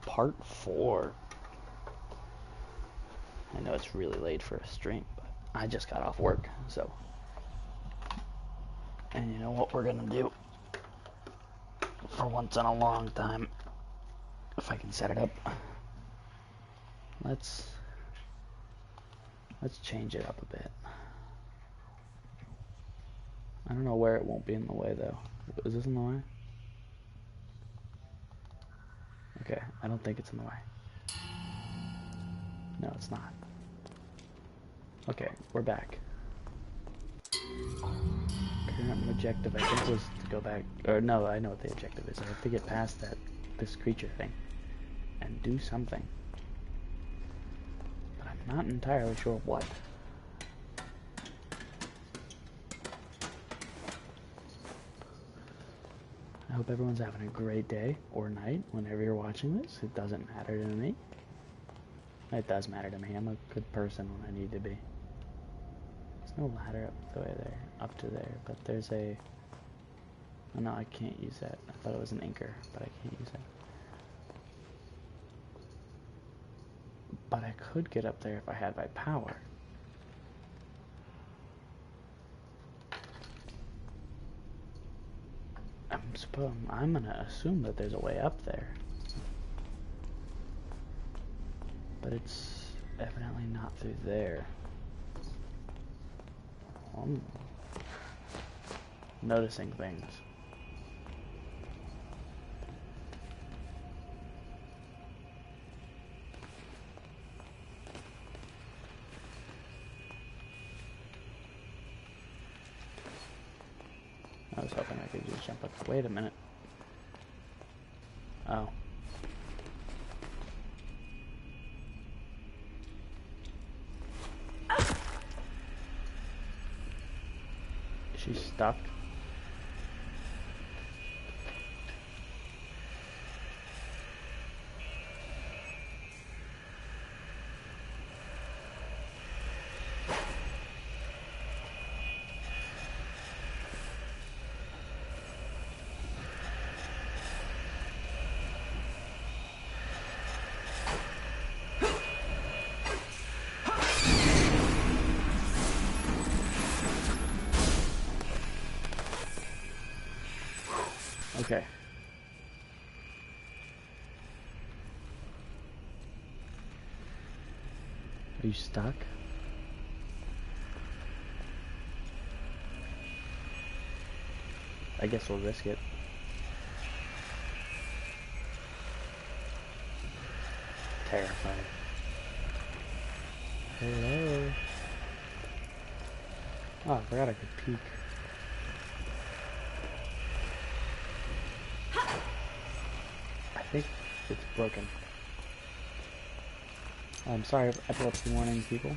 Part 4. I know it's really late for a stream, but I just got off work, so. And you know what we're gonna do? For once in a long time, if I can set it up, let's change it up a bit. I don't know where it won't be in the way though. Is this in the way? Okay, I don't think it's in the way. No, it's not. Okay, we're back. Current objective, I think, was to go back. Or no, I know what the objective is. I have to get past this creature thing and do something, but I'm not entirely sure what. I hope everyone's having a great day or night whenever you're watching this. It doesn't matter to me. It does matter to me. I'm a good person when I need to be. There's no ladder up the way there, up to there, but there's a... Oh no, I can't use that. I thought it was an anchor, but I can't use that. But I could get up there if I had my power. I'm gonna assume that there's a way up there. But it's evidently not through there. I'm noticing things. I was hoping I could just jump up. Wait a minute. Oh. She's stuck. Okay. Are you stuck? I guess we'll risk it. Terrified. Hello? Oh, I forgot I could peek. I think it's broken. I'm sorry, epilepsy warning, people.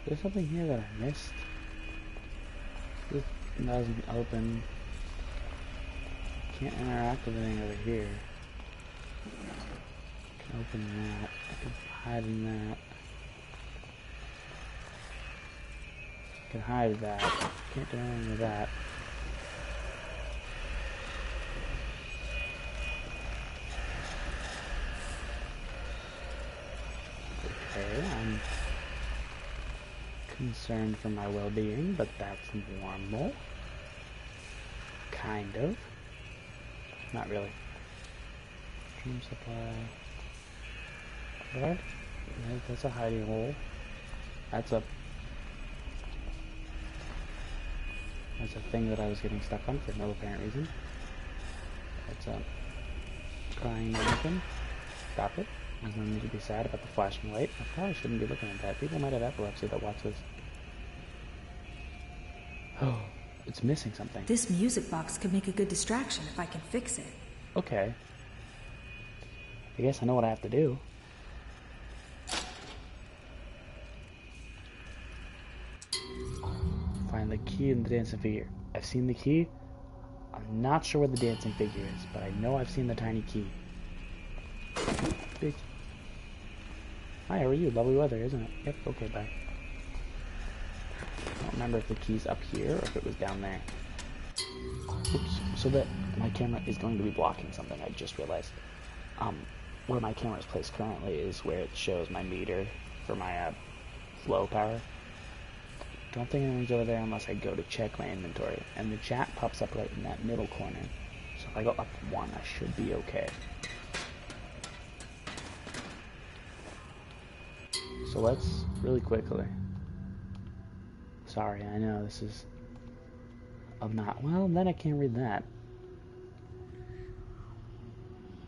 There's something here that I missed. This doesn't open. Can't interact with anything over here. Can open that. I can hide in that. Can hide that. Can't do anything with that. Okay, I'm concerned for my well-being, but that's normal. Kind of. Not really. Dream supply. What? Yeah, that's a hiding hole. That's a thing that I was getting stuck on for no apparent reason. That's a crying mannequin. Stop it. There's no need to be sad about the flashing light. I probably shouldn't be looking at that. People might have epilepsy that watch this. Oh, it's missing something. This music box could make a good distraction if I can fix it. Okay. I guess I know what I have to do. Find the key in the dancing figure. I've seen the key. I'm not sure where the dancing figure is, but I know I've seen the tiny key. Big. Hi, how are you? Lovely weather, isn't it? Yep, okay, bye. I don't remember if the key's up here or if it was down there. Oops, so that my camera is going to be blocking something. I just realized. Where my camera is placed currently is where it shows my meter for my flow power. Don't think anyone's over there unless I go to check my inventory. And the chat pops up right in that middle corner. So if I go up 1, I should be okay. So let's really quickly. Sorry, I know this is well, then I can't read that.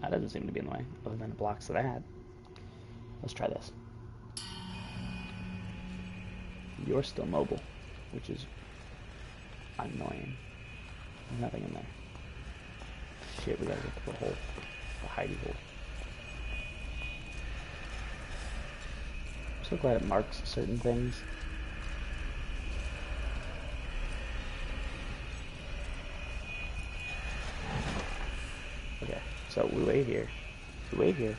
That doesn't seem to be in the way, other than it blocks that. Let's try this. You're still mobile, which is annoying. There's nothing in there. Shit, we gotta get to the hole. The hidey hole. I'm so glad it marks certain things. Okay, so we wait here. We wait here.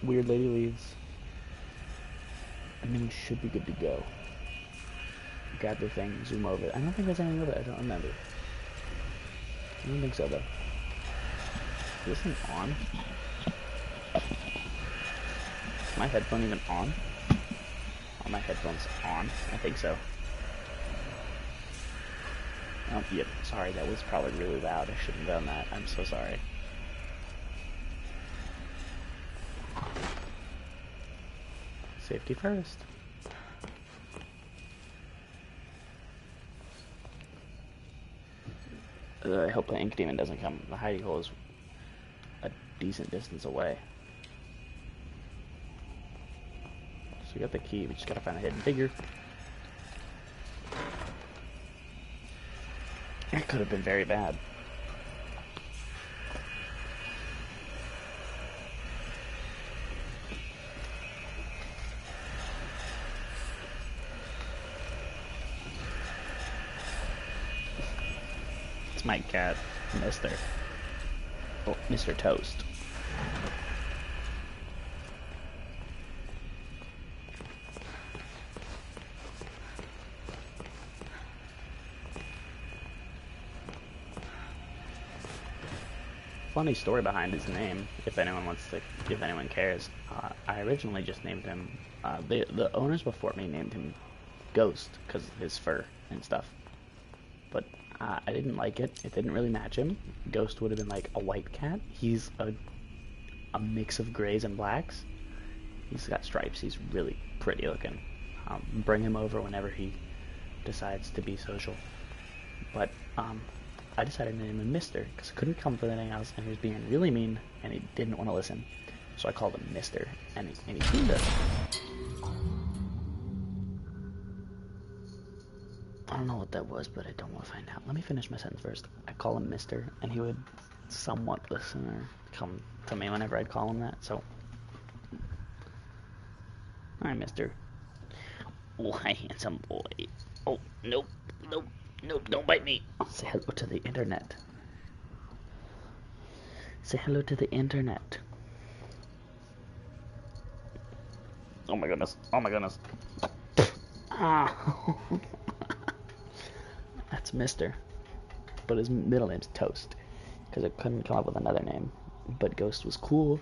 Weird lady leaves. And then we should be good to go. Grab the thing, zoom over it. I don't think there's anything with it. I don't remember. I don't think so, though. Is this thing on? Is my headphone even on? Are my headphones on? I think so. Oh, yep. Sorry, that was probably really loud. I shouldn't have done that. I'm so sorry. Safety first. I hope the ink demon doesn't come. The hidey hole is a decent distance away. So we got the key. We just gotta find a hidden figure. It could have been very bad. My cat, Mr. Oh, Mr. Toast. Funny story behind his name, if anyone cares. I originally just named him, the owners before me named him Ghost because of his fur and stuff. But I didn't like it. It didn't really match him. Ghost would have been like a white cat. He's a mix of grays and blacks. He's got stripes. He's really pretty looking. Bring him over whenever he decides to be social. But I decided to name him Mister because I couldn't come up with anything else, and he was being really mean, and he didn't want to listen. So I called him Mister, and he seemed to. I don't know what that was, but I don't want to find out. Let me finish my sentence first. I call him Mister, and he would somewhat listen or come to me whenever I'd call him that, so. Hi, Mister. Oh, hi, handsome boy. Oh, nope, nope, nope, don't bite me. Say hello to the internet. Say hello to the internet. Oh my goodness, oh my goodness. Ah. That's Mister, but his middle name's Toast, because I couldn't come up with another name. But Ghost was cool,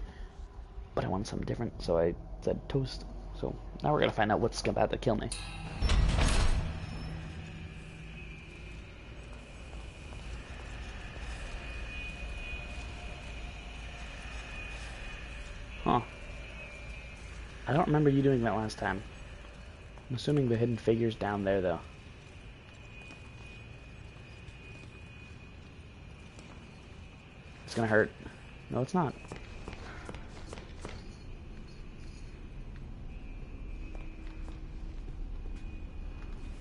but I wanted something different, so I said Toast. So now we're gonna find out what's about to kill me. Huh. I don't remember you doing that last time. I'm assuming the hidden figure's down there, though. It's gonna hurt. No, it's not.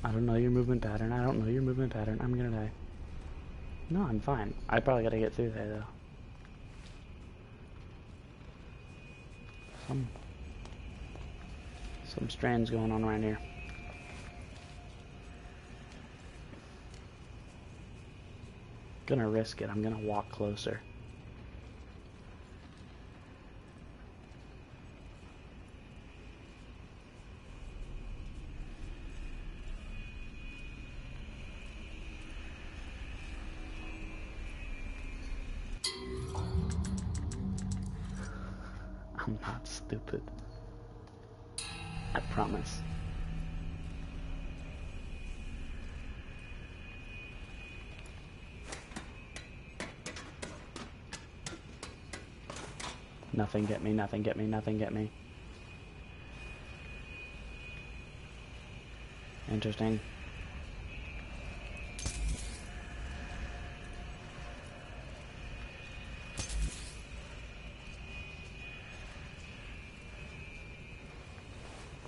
I don't know your movement pattern. I don't know your movement pattern. I'm gonna die. No, I'm fine. I probably gotta get through there, though. Some strands going on around here. Gonna risk it. I'm gonna walk closer. I'm not stupid. I promise. Nothing get me, nothing get me, nothing get me. Interesting.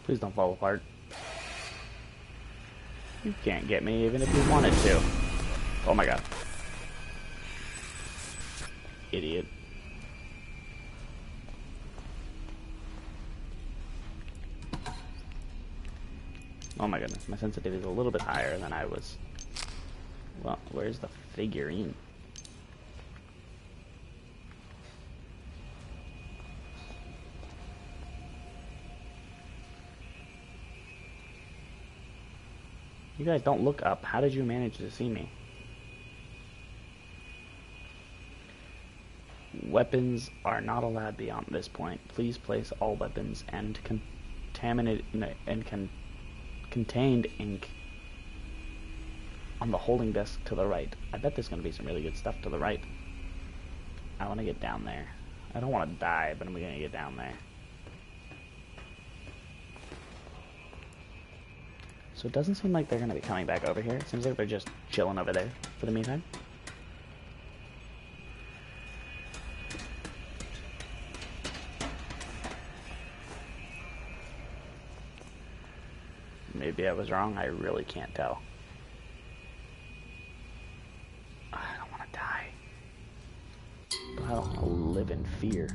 Please don't fall apart. You can't get me even if you wanted to. Oh my god. Idiot. Oh my goodness, my sensitivity is a little bit higher than I was. Well, where's the figurine? You guys don't look up. How did you manage to see me? Weapons are not allowed beyond this point. Please place all weapons and contained ink on the holding desk to the right. I bet there's going to be some really good stuff to the right. I want to get down there. I don't want to die, but I'm going to get down there. So it doesn't seem like they're going to be coming back over here. It seems like they're just chilling over there for the meantime. Maybe I was wrong. I really can't tell. I don't want to die. But I don't want to live in fear.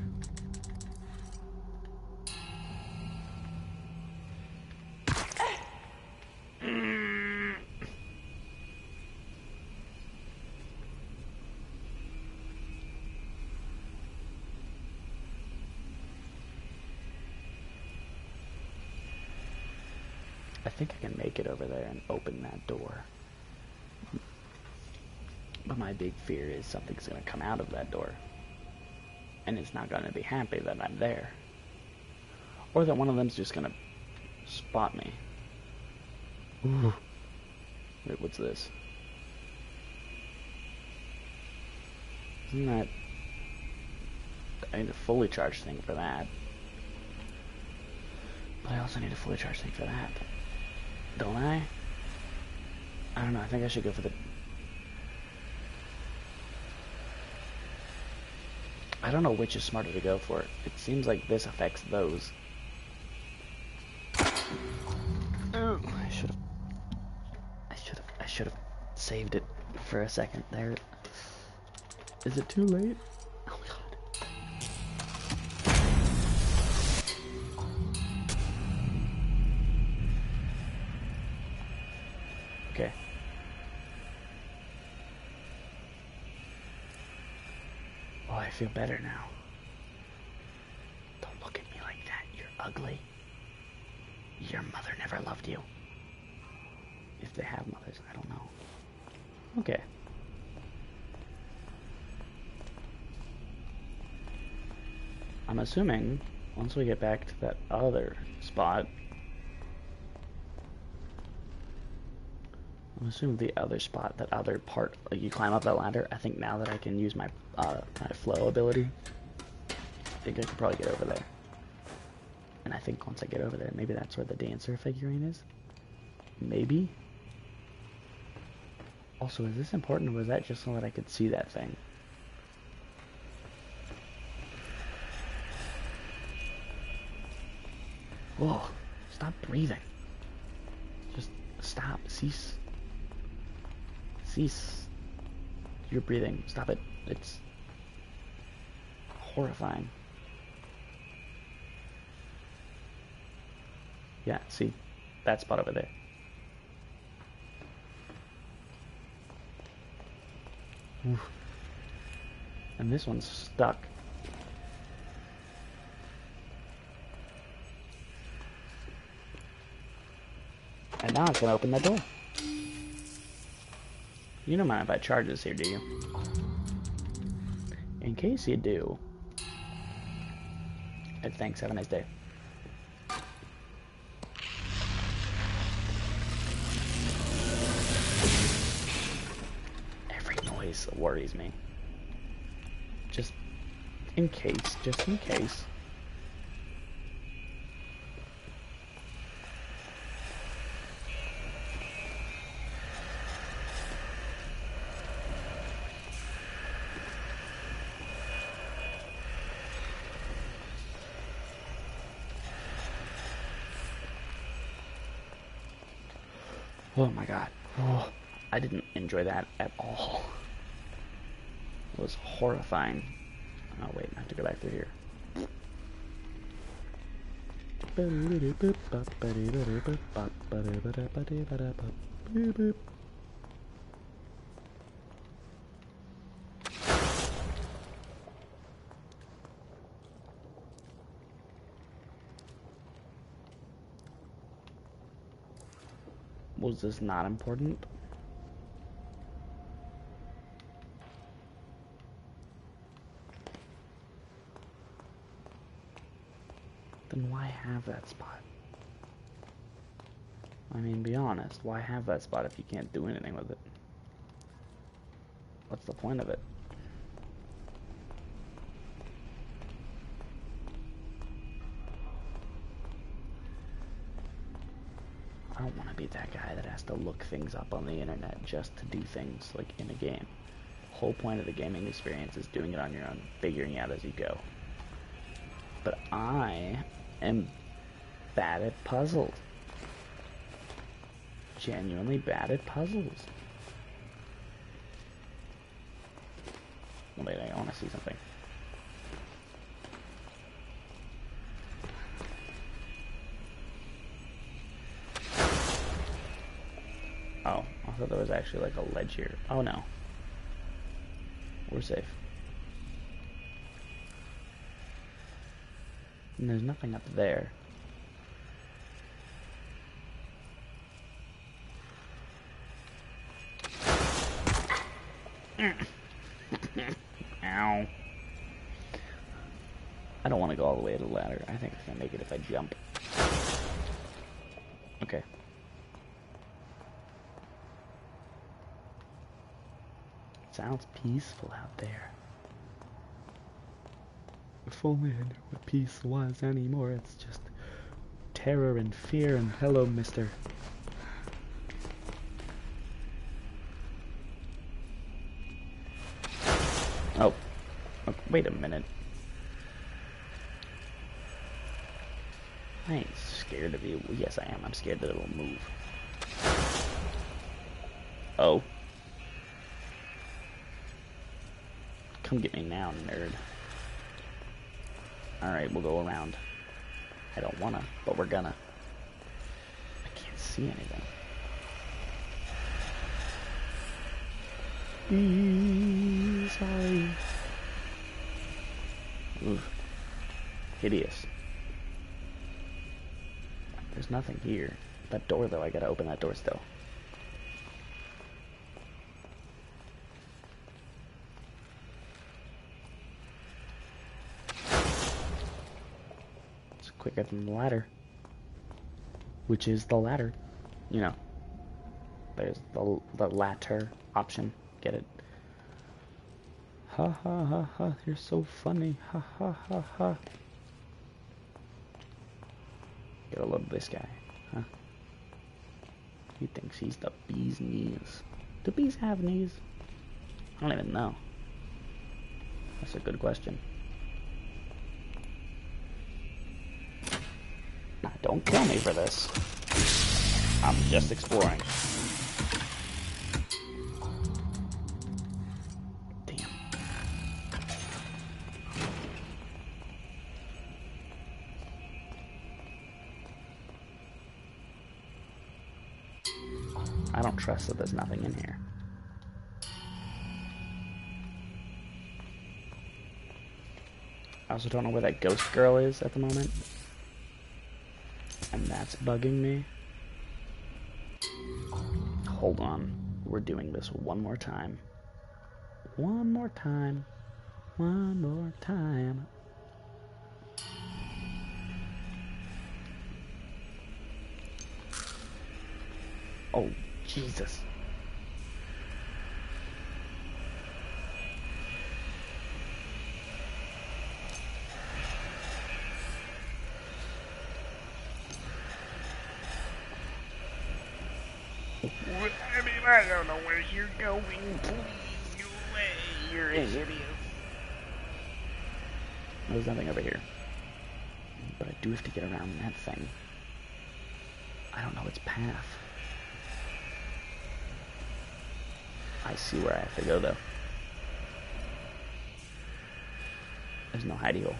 I think I can make it over there and open that door. But my big fear is something's going to come out of that door. And it's not going to be happy that I'm there. Or that one of them's just going to spot me. Ooh. Wait, what's this? Isn't that... I need a fully charged thing for that. But I also need a fully charged thing for that. Don't I? I don't know, I think I should go for the... I don't know which is smarter to go for. It seems like this affects those. Oh, I should have saved it for a second there. Is it too late? Oh my god. Okay. Oh, I feel better now. Don't look at me like that. You're ugly. Your mother never loved you. If they have mothers, I don't know. Okay. I'm assuming once we get back to that other spot, that other part, like you climb up that ladder. I think now that I can use my my flow ability, I think I could probably get over there. And I think once I get over there, maybe that's where the dancer figurine is. Maybe. Also, is this important, or was that just so that I could see that thing? Whoa, stop breathing. Just stop, cease. Cease. You're breathing, stop it. It's horrifying. Yeah, see, that spot over there. Oof. And this one's stuck. And now it's gonna open that door. You don't mind if I charge this here, do you? In case you do, Thanks, have a nice day. Every noise worries me. Just in case, just in case. Oh my god. Oh, I didn't enjoy that at all. It was horrifying. Oh wait, I have to go back through here. Was this not important? Then why have that spot? I mean, be honest, why have that spot if you can't do anything with it? What's the point of it? I don't want to be that guy that has to look things up on the internet just to do things like in a game. The whole point of the gaming experience is doing it on your own, figuring out as you go. But I am bad at puzzles. Genuinely bad at puzzles. Wait, I want to see something. Oh, I thought there was actually like a ledge here. Oh no. We're safe. And there's nothing up there. Ow. I don't want to go all the way to the ladder. I think I can make it if I jump. Okay. It sounds peaceful out there. If only I knew what peace was anymore. It's just terror and fear and hello, mister. Oh. Wait a minute. I ain't scared of you. Yes, I am. I'm scared that it'll move. Oh. Come get me now, nerd. Alright, we'll go around. I don't wanna, but we're gonna. I can't see anything. Sorry. Oof. Hideous. There's nothing here. That door, though, I gotta open that door still. It's quicker than the ladder. Which is the ladder. You know. There's the latter option. Get it? Ha ha ha ha. You're so funny. Ha ha ha ha. Gotta love this guy, huh? He thinks he's the bee's knees. Do bees have knees? I don't even know. That's a good question. Nah, don't kill me for this. I'm just exploring. Damn. I don't trust that there's nothing in here. I also don't know where that ghost girl is at the moment. And that's bugging me. Hold on. We're doing this one more time. One more time. One more time. Oh, Jesus. I mean, I don't know where you're going. Please go away. You're hideous. There's nothing over here. But I do have to get around that thing. I don't know its path. I see where I have to go, though. There's no hidey hole.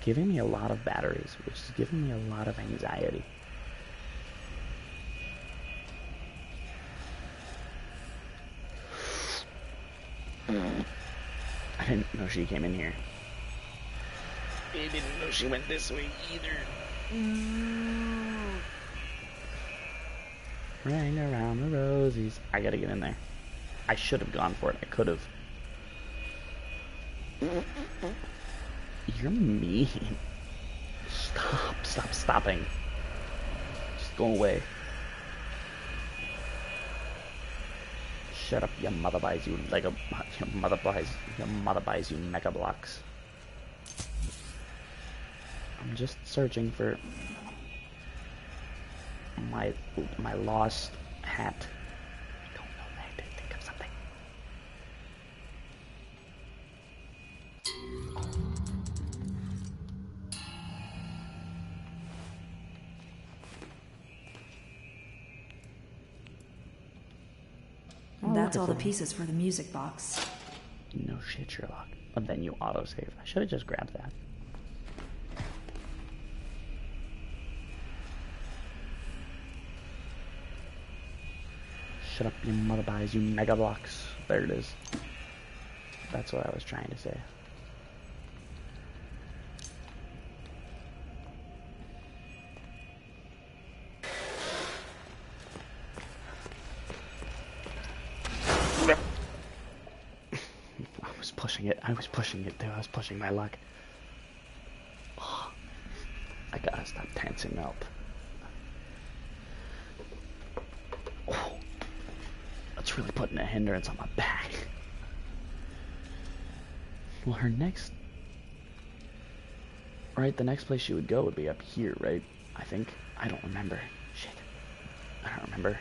Giving me a lot of batteries, which is giving me a lot of anxiety. I didn't know she came in here. I didn't know she went this way either. Ring around the rosies. I gotta get in there. I should have gone for it. I could have. You're mean. Stop stopping. Just go away. Shut up, your mother buys you Lego. Your mother buys you Mega Blocks. I'm just searching for my lost hat. I don't know. I have to think of something. That's all the pieces for the music box. No shit, Sherlock. But then you autosave. I should have just grabbed that. Shut up, your mother buys you Mega Blocks. There it is. That's what I was trying to say. I was pushing it too. I was pushing my luck. Oh, I gotta stop tensing up. Oh, that's really putting a hindrance on my back. Well, her next... Right, the next place she would go would be up here, right? I think. I don't remember. Shit. I don't remember.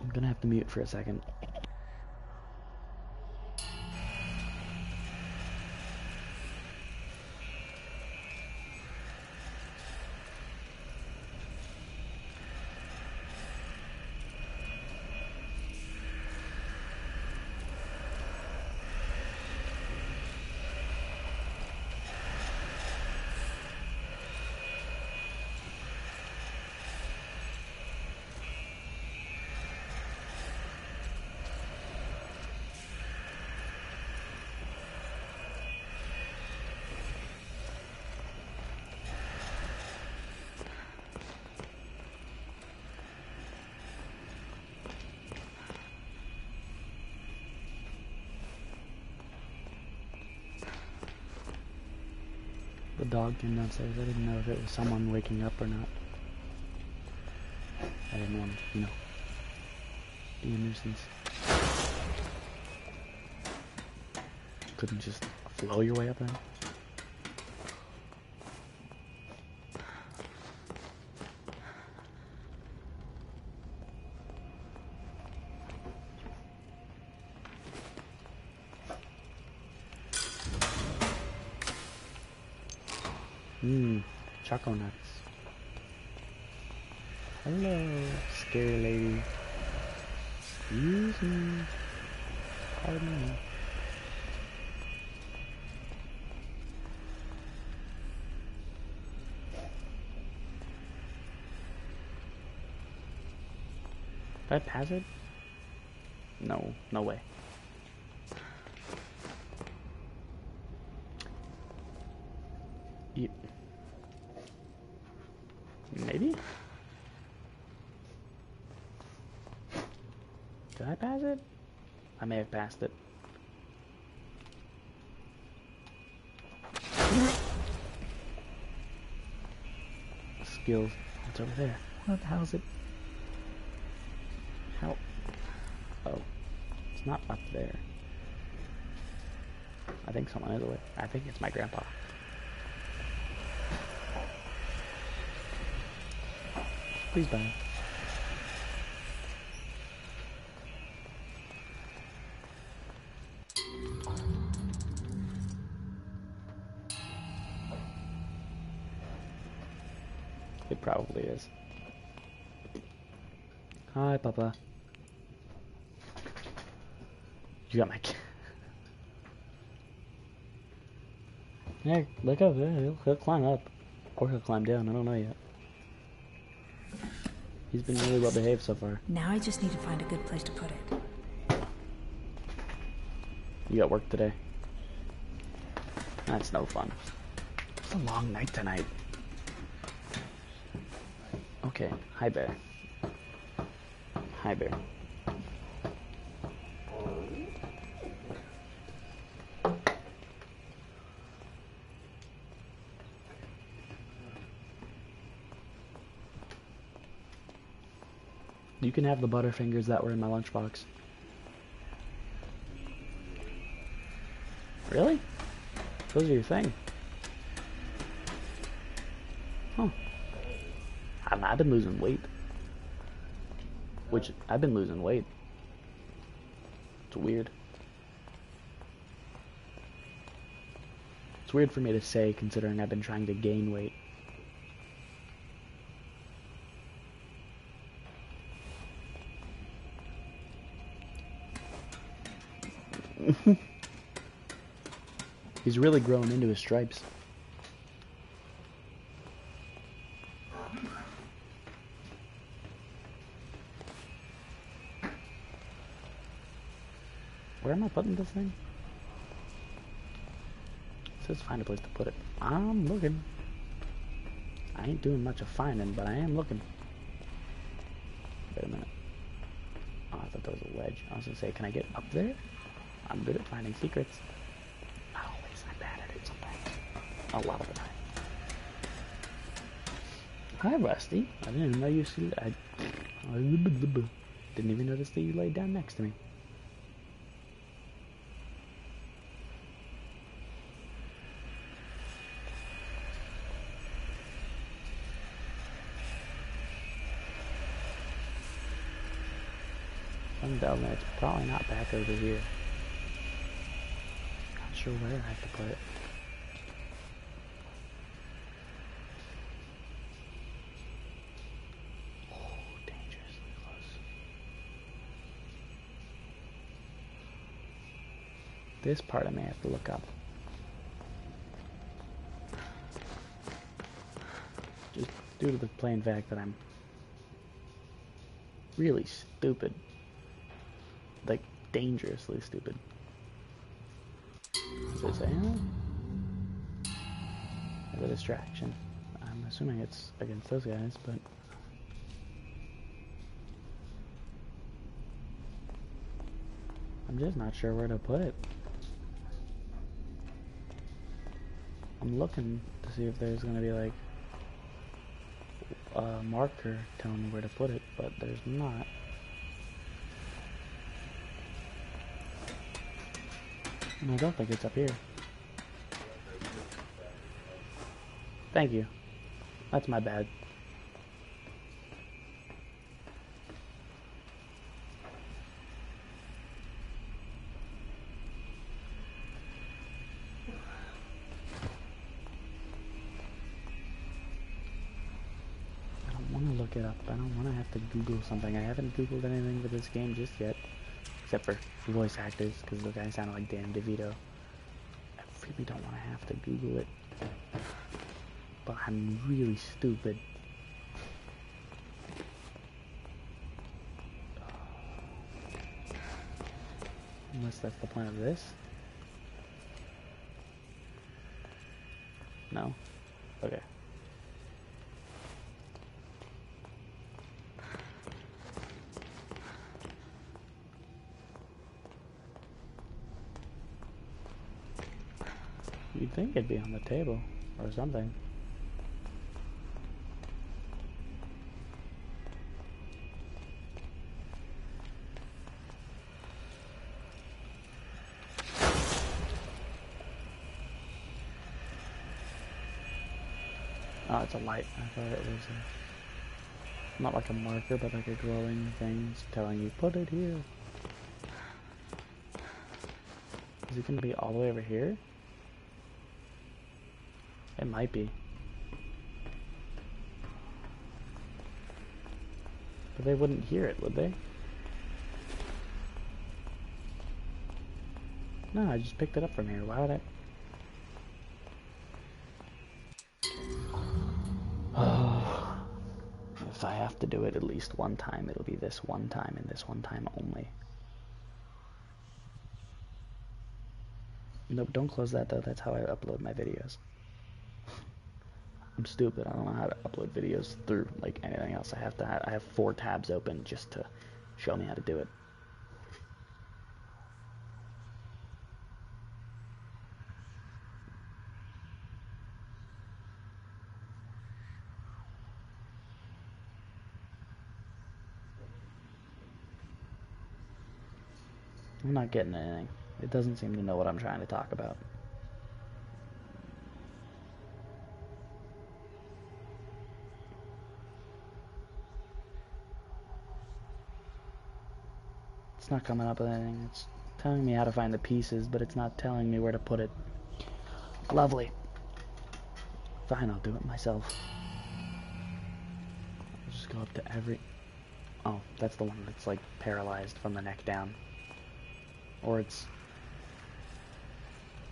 I'm gonna have to mute for a second. The dog came downstairs. I didn't know if it was someone waking up or not. I didn't want to, be a nuisance. Couldn't just flow your way up there? Choco nuts. Hello, scary lady. Excuse me. Pardon me. Did I pass it? No, no way. Maybe? Did I pass it? I may have passed it. Skills. What's over there? What the hell is it? How? Oh. It's not up there. I think someone is away. I think it's my grandpa. Please bye. It probably is. Hi, Papa. You got my... Yeah, look up there. He'll climb up. Or he'll climb down. I don't know yet. He's been really well behaved so far. Now I just need to find a good place to put it. You got work today? That's no fun. It's a long night tonight. Okay, hi Bear. Hi Bear. You can have the Butterfingers that were in my lunchbox. Really? Those are your thing? Huh. I've been losing weight. I've been losing weight. It's weird. It's weird for me to say considering I've been trying to gain weight. He's really grown into his stripes. Where am I putting this thing? It says find a place to put it. I'm looking. I ain't doing much of finding, but I am looking. Wait a minute. Oh, I thought that was a wedge. I was gonna say, can I get up there? I'm good at finding secrets. Always, I'm bad at it sometimes. A lot of the time. Hi, Rusty. I didn't even know you see. I didn't even notice that you laid down next to me. I'm down there. It's probably not back over here. Not sure where I have to put it. Oh, dangerously close. This part I may have to look up. Just due to the plain fact that I'm really stupid. Like, dangerously stupid. Does it say as a distraction? I'm assuming it's against those guys, but... I'm just not sure where to put it. I'm looking to see if there's gonna be, like, a marker telling me where to put it, but there's not. I don't think it's up here. Thank you. That's my bad. I don't want to look it up. I don't want to have to Google something. I haven't Googled anything for this game just yet. Except for voice actors, because the guy sounded like Dan DeVito. I really don't want to have to Google it. But I'm really stupid. Unless that's the point of this. No? Okay. You'd think it'd be on the table or something. Oh, it's a light. I thought it was not like a marker, but like a glowing thing telling you, put it here. Is it going to be all the way over here? It might be. But they wouldn't hear it, would they? No, I just picked it up from here. Why would I? Oh. If I have to do it at least one time, it'll be this one time and this one time only. Nope, don't close that though. That's how I upload my videos. I'm stupid. I don't know how to upload videos through like anything else. I have 4 tabs open just to show me how to do it. I'm not getting anything. It doesn't seem to know what I'm trying to talk about. It's not coming up with anything. It's telling me how to find the pieces, but it's not telling me where to put it. Lovely. Fine, I'll do it myself. I'll just go up to every... Oh, that's the one that's like paralyzed from the neck down. Or it's...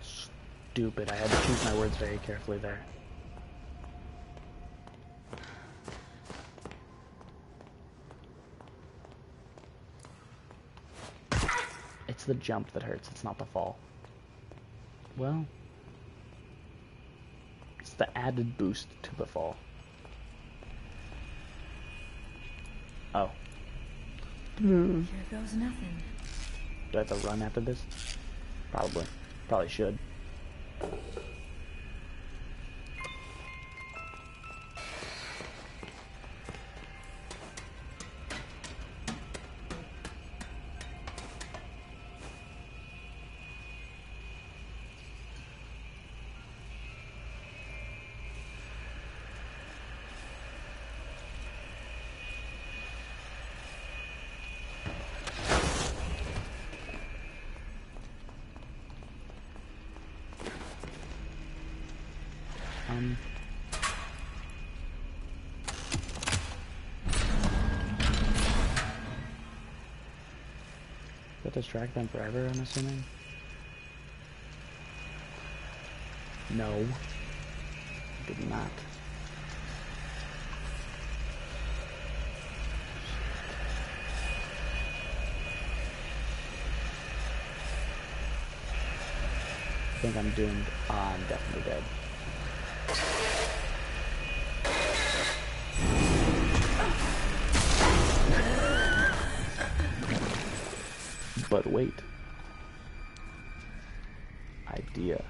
Stupid. I had to choose my words very carefully there. It's the jump that hurts, it's not the fall. Well... It's the added boost to the fall. Oh. Here goes nothing. Do I have to run after this? Probably. Probably should. Does that distract them forever, I'm assuming? No. It did not. I think I'm doomed. I'm definitely dead. But wait. Idea.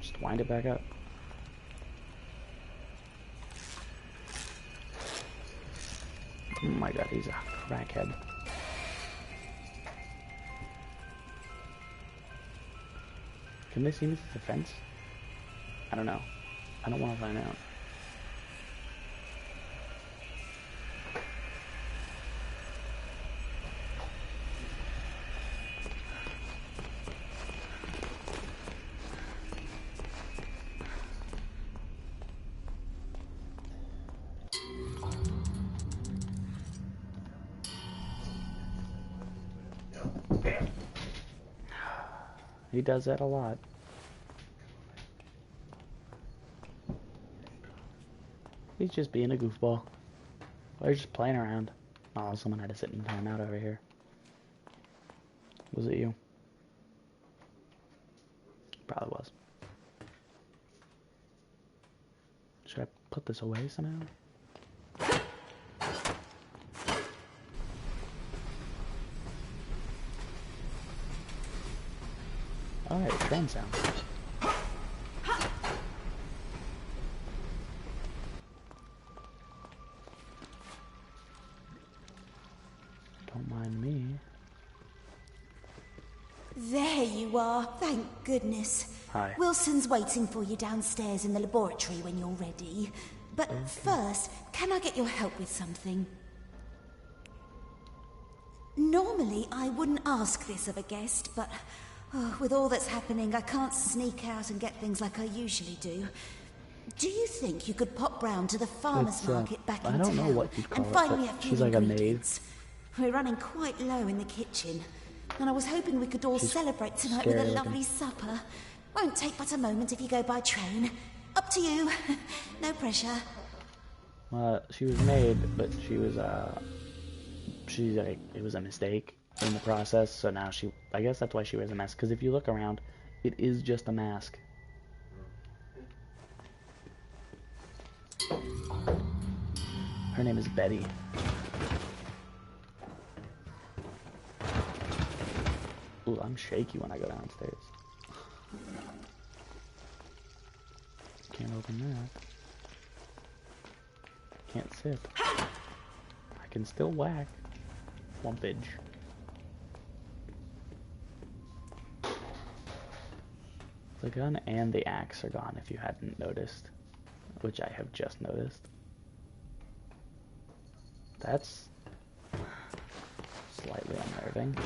Just wind it back up. Oh my god, he's a crackhead. Can they see me through the fence? I don't know. I don't want to find out. He does that a lot. He's just being a goofball. Or he's just playing around. Oh, someone had to sit in timeout over here. Was it you? Probably was. Should I put this away somehow? Alright, train sound. Don't mind me. There you are, thank goodness. Hi. Wilson's waiting for you downstairs in the laboratory when you're ready. But first, can I get your help with something? Normally, I wouldn't ask this of a guest, but with all that's happening, I can't sneak out and get things like I usually do. Do you think you could pop round to the farmer's market back in town I don't know what you'd call and find it, me a but few she's like a maid. ingredients? We're running quite low in the kitchen, and I was hoping we could all celebrate tonight with a scary lovely supper. Won't take but a moment if you go by train. Up to you. No pressure. She was made, but she was, it was a mistake in the process, so now I guess that's why she wears a mask, because if you look around, it is just a mask. Her name is Betty. Ooh, I'm shaky when I go downstairs. Can't open that. Can't sip. I can still whack. Lumpage. The gun and the axe are gone if you hadn't noticed. Which I have just noticed. That's slightly unnerving.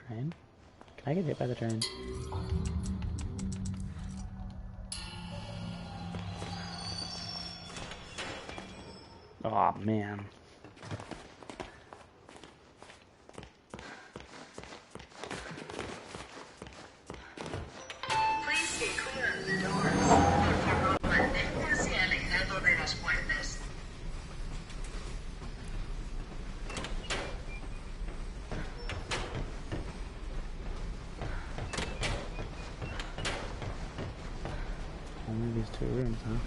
Train? Can I get hit by the train? Oh man. Please stay clear of the doors. Por favor, manténgase alejado de las puertas. Only these two rooms, huh?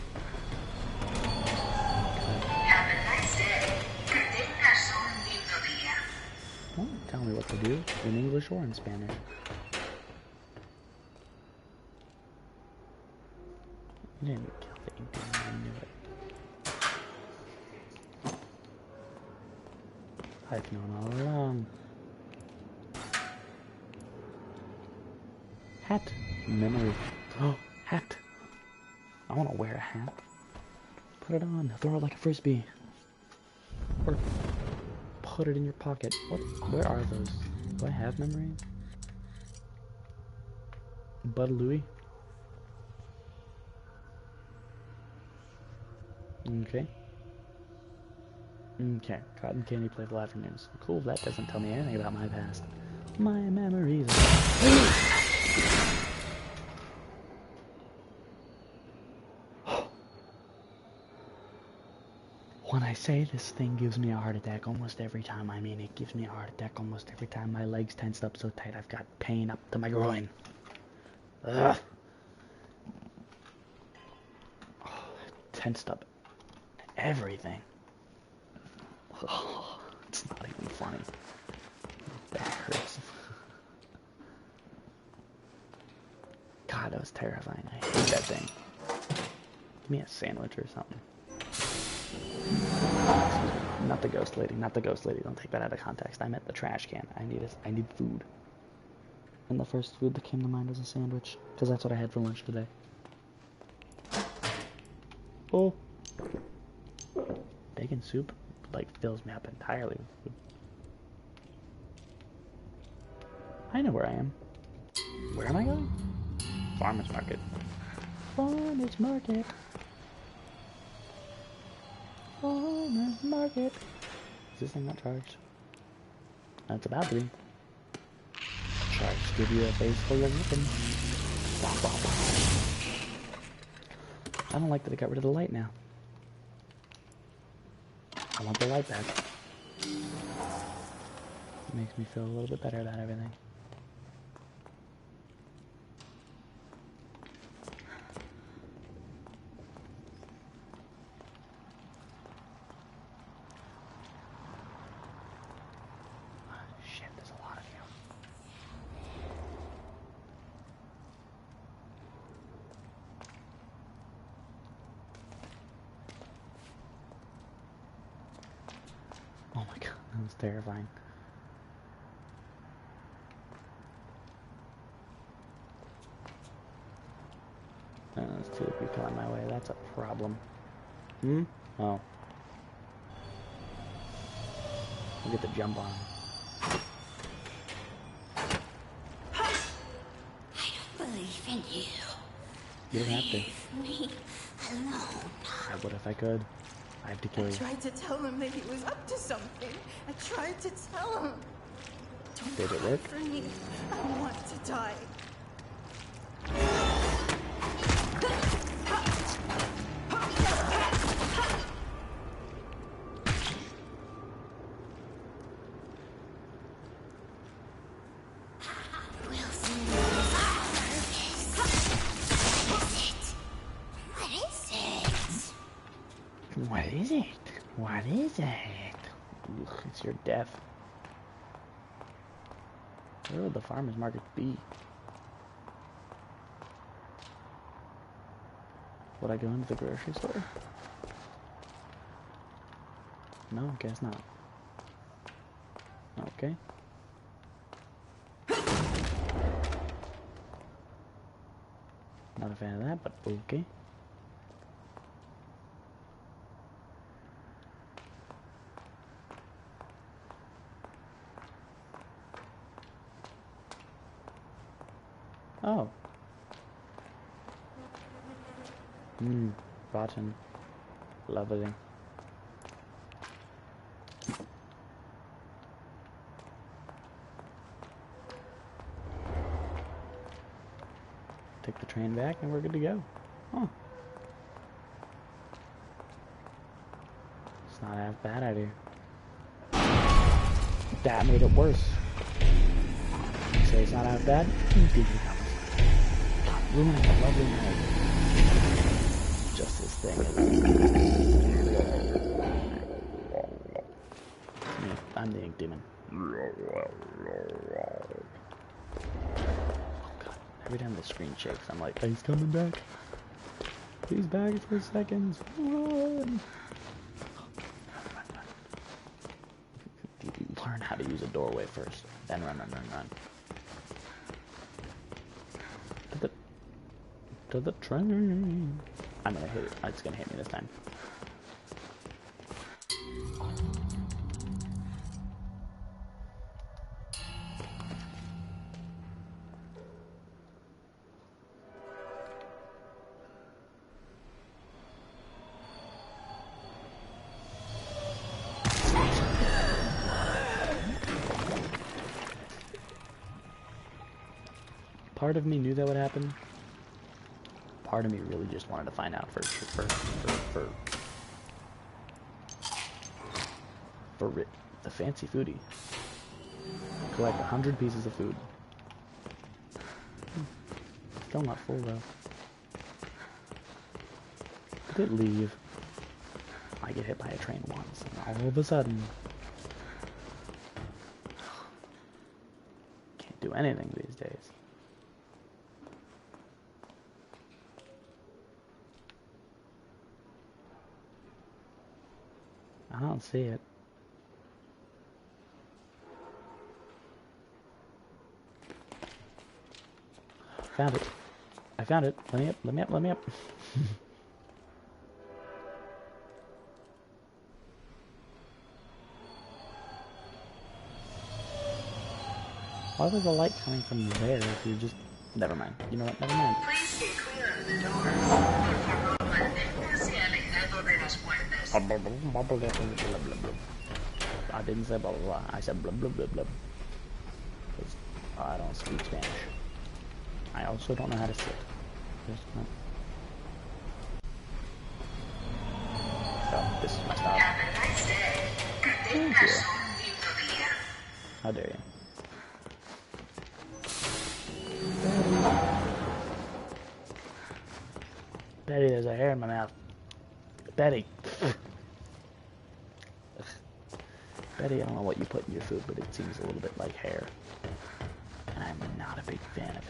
Have a nice day. Que tengas un lindo día. Don't tell me what to do in English or in Spanish. You didn't kill the ink demon, I knew it. I've known all along. Hat. Memory. Oh, hat. I want to wear a hat. Put it on. Throw it like a frisbee. Or put it in your pocket. What? Where are those? Do I have memory? Bud Louie. Okay. Okay. Cotton candy playful afternoons. Cool. That doesn't tell me anything about my past. My memories. When I say this thing gives me a heart attack almost every time, I mean it gives me a heart attack almost every time. My legs tensed up so tight I've got pain up to my groin. Ugh. Oh, tensed up everything. Oh, it's not even funny. That hurts. God, that was terrifying. I hate that thing. Give me a sandwich or something. Not the ghost lady, not the ghost lady. Don't take that out of context. I meant the trash can. I need food. And the first food that came to mind was a sandwich, because that's what I had for lunch today. Oh. Bacon soup. like fills me up entirely with food. I know where I am. Where am I going? Farmer's market. Farmer's market. Farmer's market. Is this thing not charged? That's about to be. Charged. Give you a face full of nothing. I don't like that I got rid of the light now. I want the light back. It makes me feel a little bit better about everything. Shit, there's a lot of you. Oh my god, that was terrifying. There's two people on my way, that's a problem. Hmm? Oh. We'll get the jump on. I don't believe in you. You don't have to. Leave me alone. I would if I could. I have to kill I you. tried to tell him that he was up to something. I tried to tell him. Don't Did it cry work? for me. I want to die. What is it? What is it? Ugh, it's your death. Where would the farmer's market be? Would I go into the grocery store? No, guess not. Okay. Not a fan of that, but okay. Oh. Rotten. Lovely. Take the train back and we're good to go. Huh. It's not half bad out here. That made it worse. You say it's not half bad? Leave your comments. Ruining a lovely night. Just this thing is. Me. I'm the ink demon. Oh god. Every time the screen shakes, I'm like, he's coming back. He's back for seconds. Run. Learn how to use a doorway first. Then run, run, run, run. To the train. I'm gonna hit it. It's gonna hit me this time. Part of me knew that would happen. Part of me really just wanted to find out for the fancy foodie. Collect 100 pieces of food. Still not full though. Did leave. I get hit by a train once, and all of a sudden, can't do anything these days. I don't see it. Found it. I found it. Let me up, let me up, let me up. Why was the light coming from there if you just... Never mind. You know what? Never mind. Please stay clear of the door. Por favor, manténgase alejado de las puertas. I didn't say blah blah blah. I said blah blah blah blah. Because I don't speak Spanish. I also don't know how to sit. Just not. So, this is my stop. Have a nice day. Que Thank tengas you. un lindo día. How dare you? Betty, there's a hair in my mouth. Betty. Betty, I don't know what you put in your food, but it seems a little bit like hair. And I'm not a big fan of it.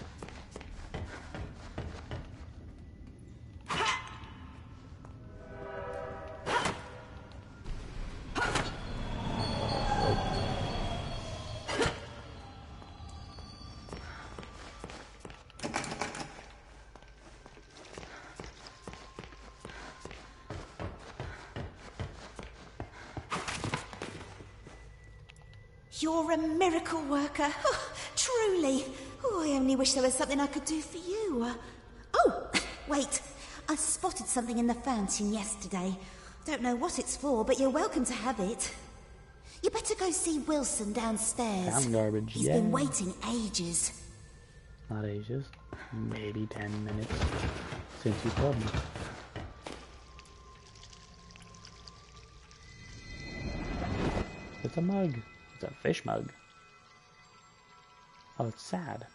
You're a miracle worker. Oh, truly. Oh, I only wish there was something I could do for you. Oh, wait. I spotted something in the fountain yesterday. Don't know what it's for, but you're welcome to have it. You better go see Wilson downstairs. Found garbage, He's yeah. been waiting ages. Not ages. Maybe 10 minutes since you told me. It's a mug. It's a fish mug. Oh, it's sad.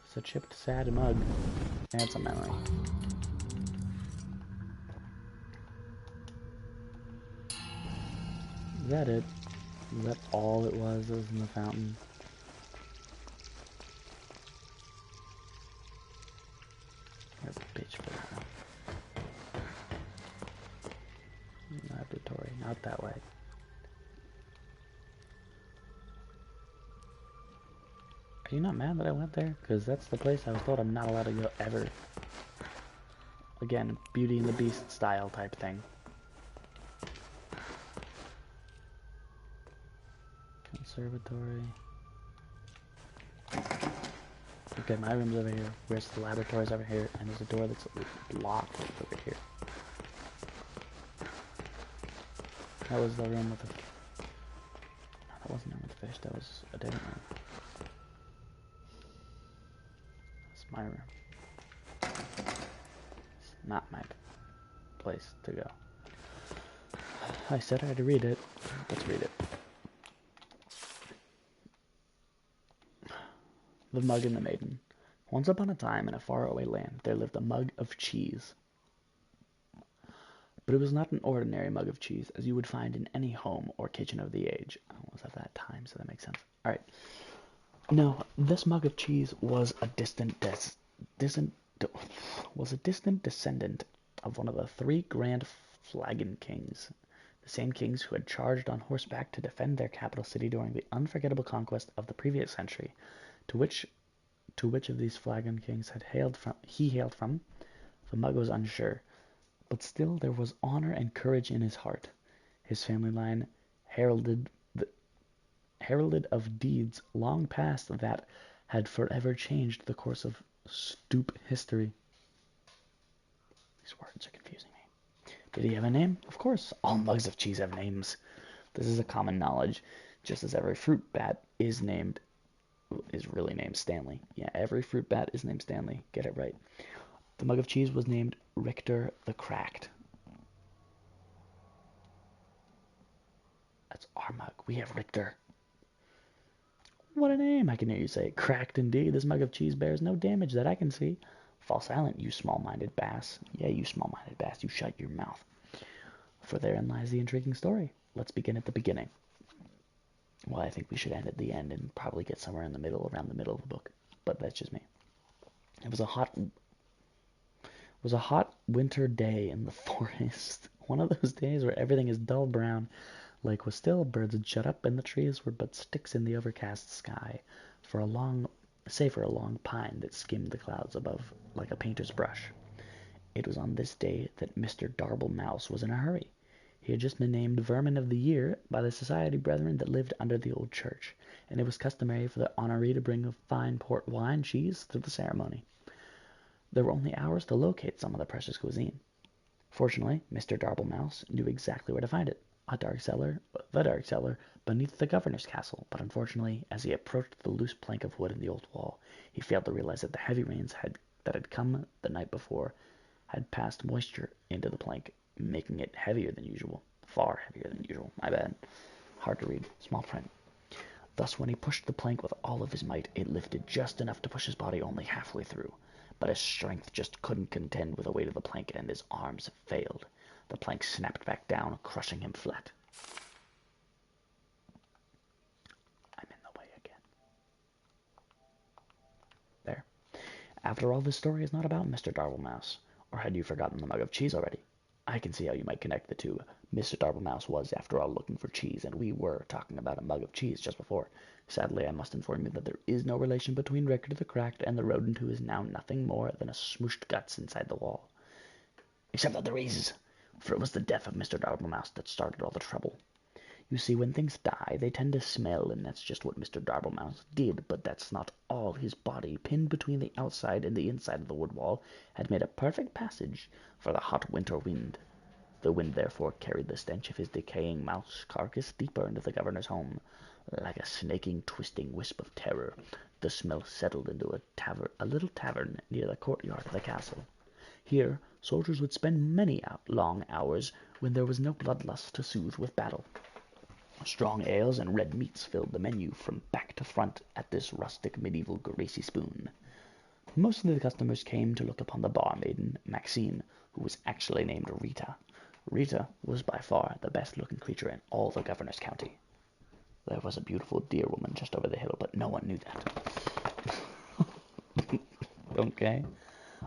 It's a chipped sad mug. And it's a memory. Is that it? Is that all it was that was in the fountain? You're a bitch for that one. Laboratory, not that way. Are you not mad that I went there? Because that's the place I was told I'm not allowed to go ever. Again, Beauty and the Beast style type thing. Conservatory. Okay, my room's over here. Where's the laboratory's over here? And there's a door that's locked over here. That was the room with the... No, that wasn't the room with the fish. That was a different room. That's my room. It's not my place to go. I said I had to read it. Let's read it. The Mug and the Maiden. Once upon a time in a faraway land, there lived a mug of cheese. But it was not an ordinary mug of cheese, as you would find in any home or kitchen of the age. Oh, it was at that time, so that makes sense. Alright. No, this mug of cheese was a distant descendant of one of the three grand flagon kings. The same kings who had charged on horseback to defend their capital city during the unforgettable conquest of the previous century. To which of these flagon kings he hailed from, the mug was unsure. But still there was honor and courage in his heart. His family line heralded of deeds long past that had forever changed the course of stoop history. These words are confusing me. Did he have a name? Of course, all mugs of cheese have names. This is a common knowledge, just as every fruit bat is really named Stanley. Yeah, every fruit bat is named Stanley. Get it right. The mug of cheese was named Richter the Cracked. That's our mug. We have Richter. What a name, I can hear you say. Cracked indeed. This mug of cheese bears no damage that I can see. Fall silent, you small-minded bass. Yeah, you small-minded bass, you shut your mouth. For therein lies the intriguing story. Let's begin at the beginning. Well, I think we should end at the end and probably get somewhere in the middle, around the middle of the book. But that's just me. It was a hot winter day in the forest. One of those days where everything is dull brown. Lake was still, birds had shut up, and the trees were but sticks in the overcast sky, save for a long pine that skimmed the clouds above like a painter's brush. It was on this day that Mr. Darble Mouse was in a hurry. He had just been named Vermin of the Year by the society brethren that lived under the old church, and it was customary for the honoree to bring a fine port wine cheese to the ceremony. There were only hours to locate some of the precious cuisine. Fortunately, Mr. Darblemouse knew exactly where to find it. The dark cellar, beneath the governor's castle. But unfortunately, as he approached the loose plank of wood in the old wall, he failed to realize that the heavy rains that had come the night before had passed moisture into the plank, making it heavier than usual. Far heavier than usual. My bad. Hard to read. Small print. Thus, when he pushed the plank with all of his might, it lifted just enough to push his body only halfway through. But his strength just couldn't contend with the weight of the plank, and his arms failed. The plank snapped back down, crushing him flat. I'm in the way again. There. After all, this story is not about Mr. Darblemouse. Or had you forgotten the mug of cheese already? I can see how you might connect the two. Mr. Darblemouse was, after all, looking for cheese, and we were talking about a mug of cheese just before. Sadly, I must inform you that there is no relation between Rickard the Cracked and the rodent who is now nothing more than a smooshed guts inside the wall. Except that there is, for it was the death of Mr. Darblemouse that started all the trouble. You see, when things die, they tend to smell, and that's just what Mr. Darblemouse did, but that's not all. His body, pinned between the outside and the inside of the wood wall, had made a perfect passage for the hot winter wind. The wind therefore carried the stench of his decaying mouse carcass deeper into the governor's home. Like a snaking, twisting wisp of terror, the smell settled into a little tavern near the courtyard of the castle. Here, soldiers would spend many long hours when there was no bloodlust to soothe with battle. Strong ales and red meats filled the menu from back to front at this rustic medieval greasy spoon. Most of the customers came to look upon the barmaiden, Maxine, who was actually named Rita. Rita was by far the best-looking creature in all the governor's county. There was a beautiful deer woman just over the hill, but no one knew that. Okay.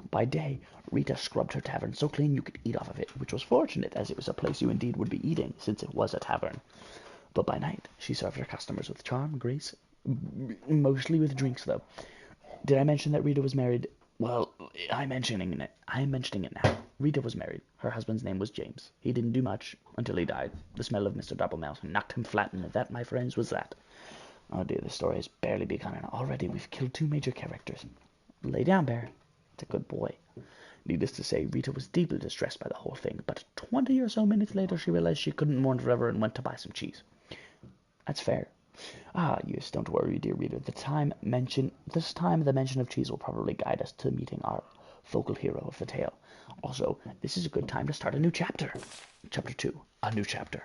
By day, Rita scrubbed her tavern so clean you could eat off of it, which was fortunate, as it was a place you indeed would be eating, since it was a tavern. But by night, she served her customers with charm, grace, mostly with drinks, though. Did I mention that Rita was married? Well, I'm mentioning it now. Rita was married. Her husband's name was James. He didn't do much until he died. The smell of Mr. Darblemouse knocked him flat, and that, my friends, was that. Oh dear, the story has barely begun, and already we've killed 2 major characters. Lay down, Bear. It's a good boy. Needless to say, Rita was deeply distressed by the whole thing, but 20 or so minutes later she realized she couldn't mourn forever and went to buy some cheese. That's fair. Ah, yes, don't worry, dear reader. This time the mention of cheese will probably guide us to meeting our focal hero of the tale. Also, this is a good time to start a new chapter. Chapter 2, a new chapter.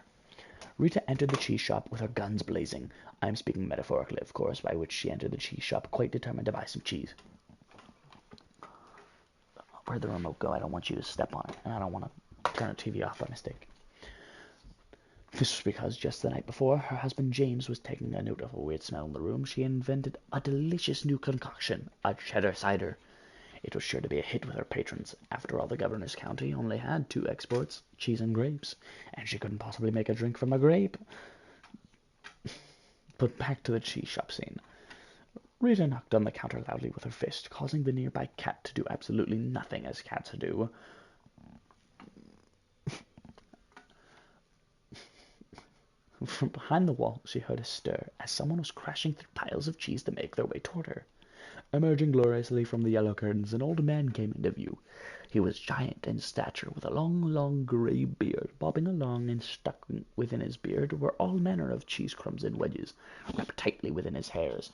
Rita entered the cheese shop with her guns blazing. I am speaking metaphorically, of course, by which she entered the cheese shop quite determined to buy some cheese. Where'd the remote go? I don't want you to step on it, and I don't want to turn the TV off by mistake. This was because just the night before, her husband James was taking a note of a weird smell in the room. She invented a delicious new concoction, a cheddar cider. It was sure to be a hit with her patrons. After all, the governor's county only had 2 exports, cheese and grapes, and she couldn't possibly make a drink from a grape. But back to the cheese shop scene. Rita knocked on the counter loudly with her fist, causing the nearby cat to do absolutely nothing as cats do. From behind the wall, she heard a stir as someone was crashing through piles of cheese to make their way toward her. Emerging gloriously from the yellow curtains, an old man came into view. He was giant in stature, with a long gray beard bobbing along, and stuck within his beard were all manner of cheese crumbs in wedges, wrapped tightly within his hairs.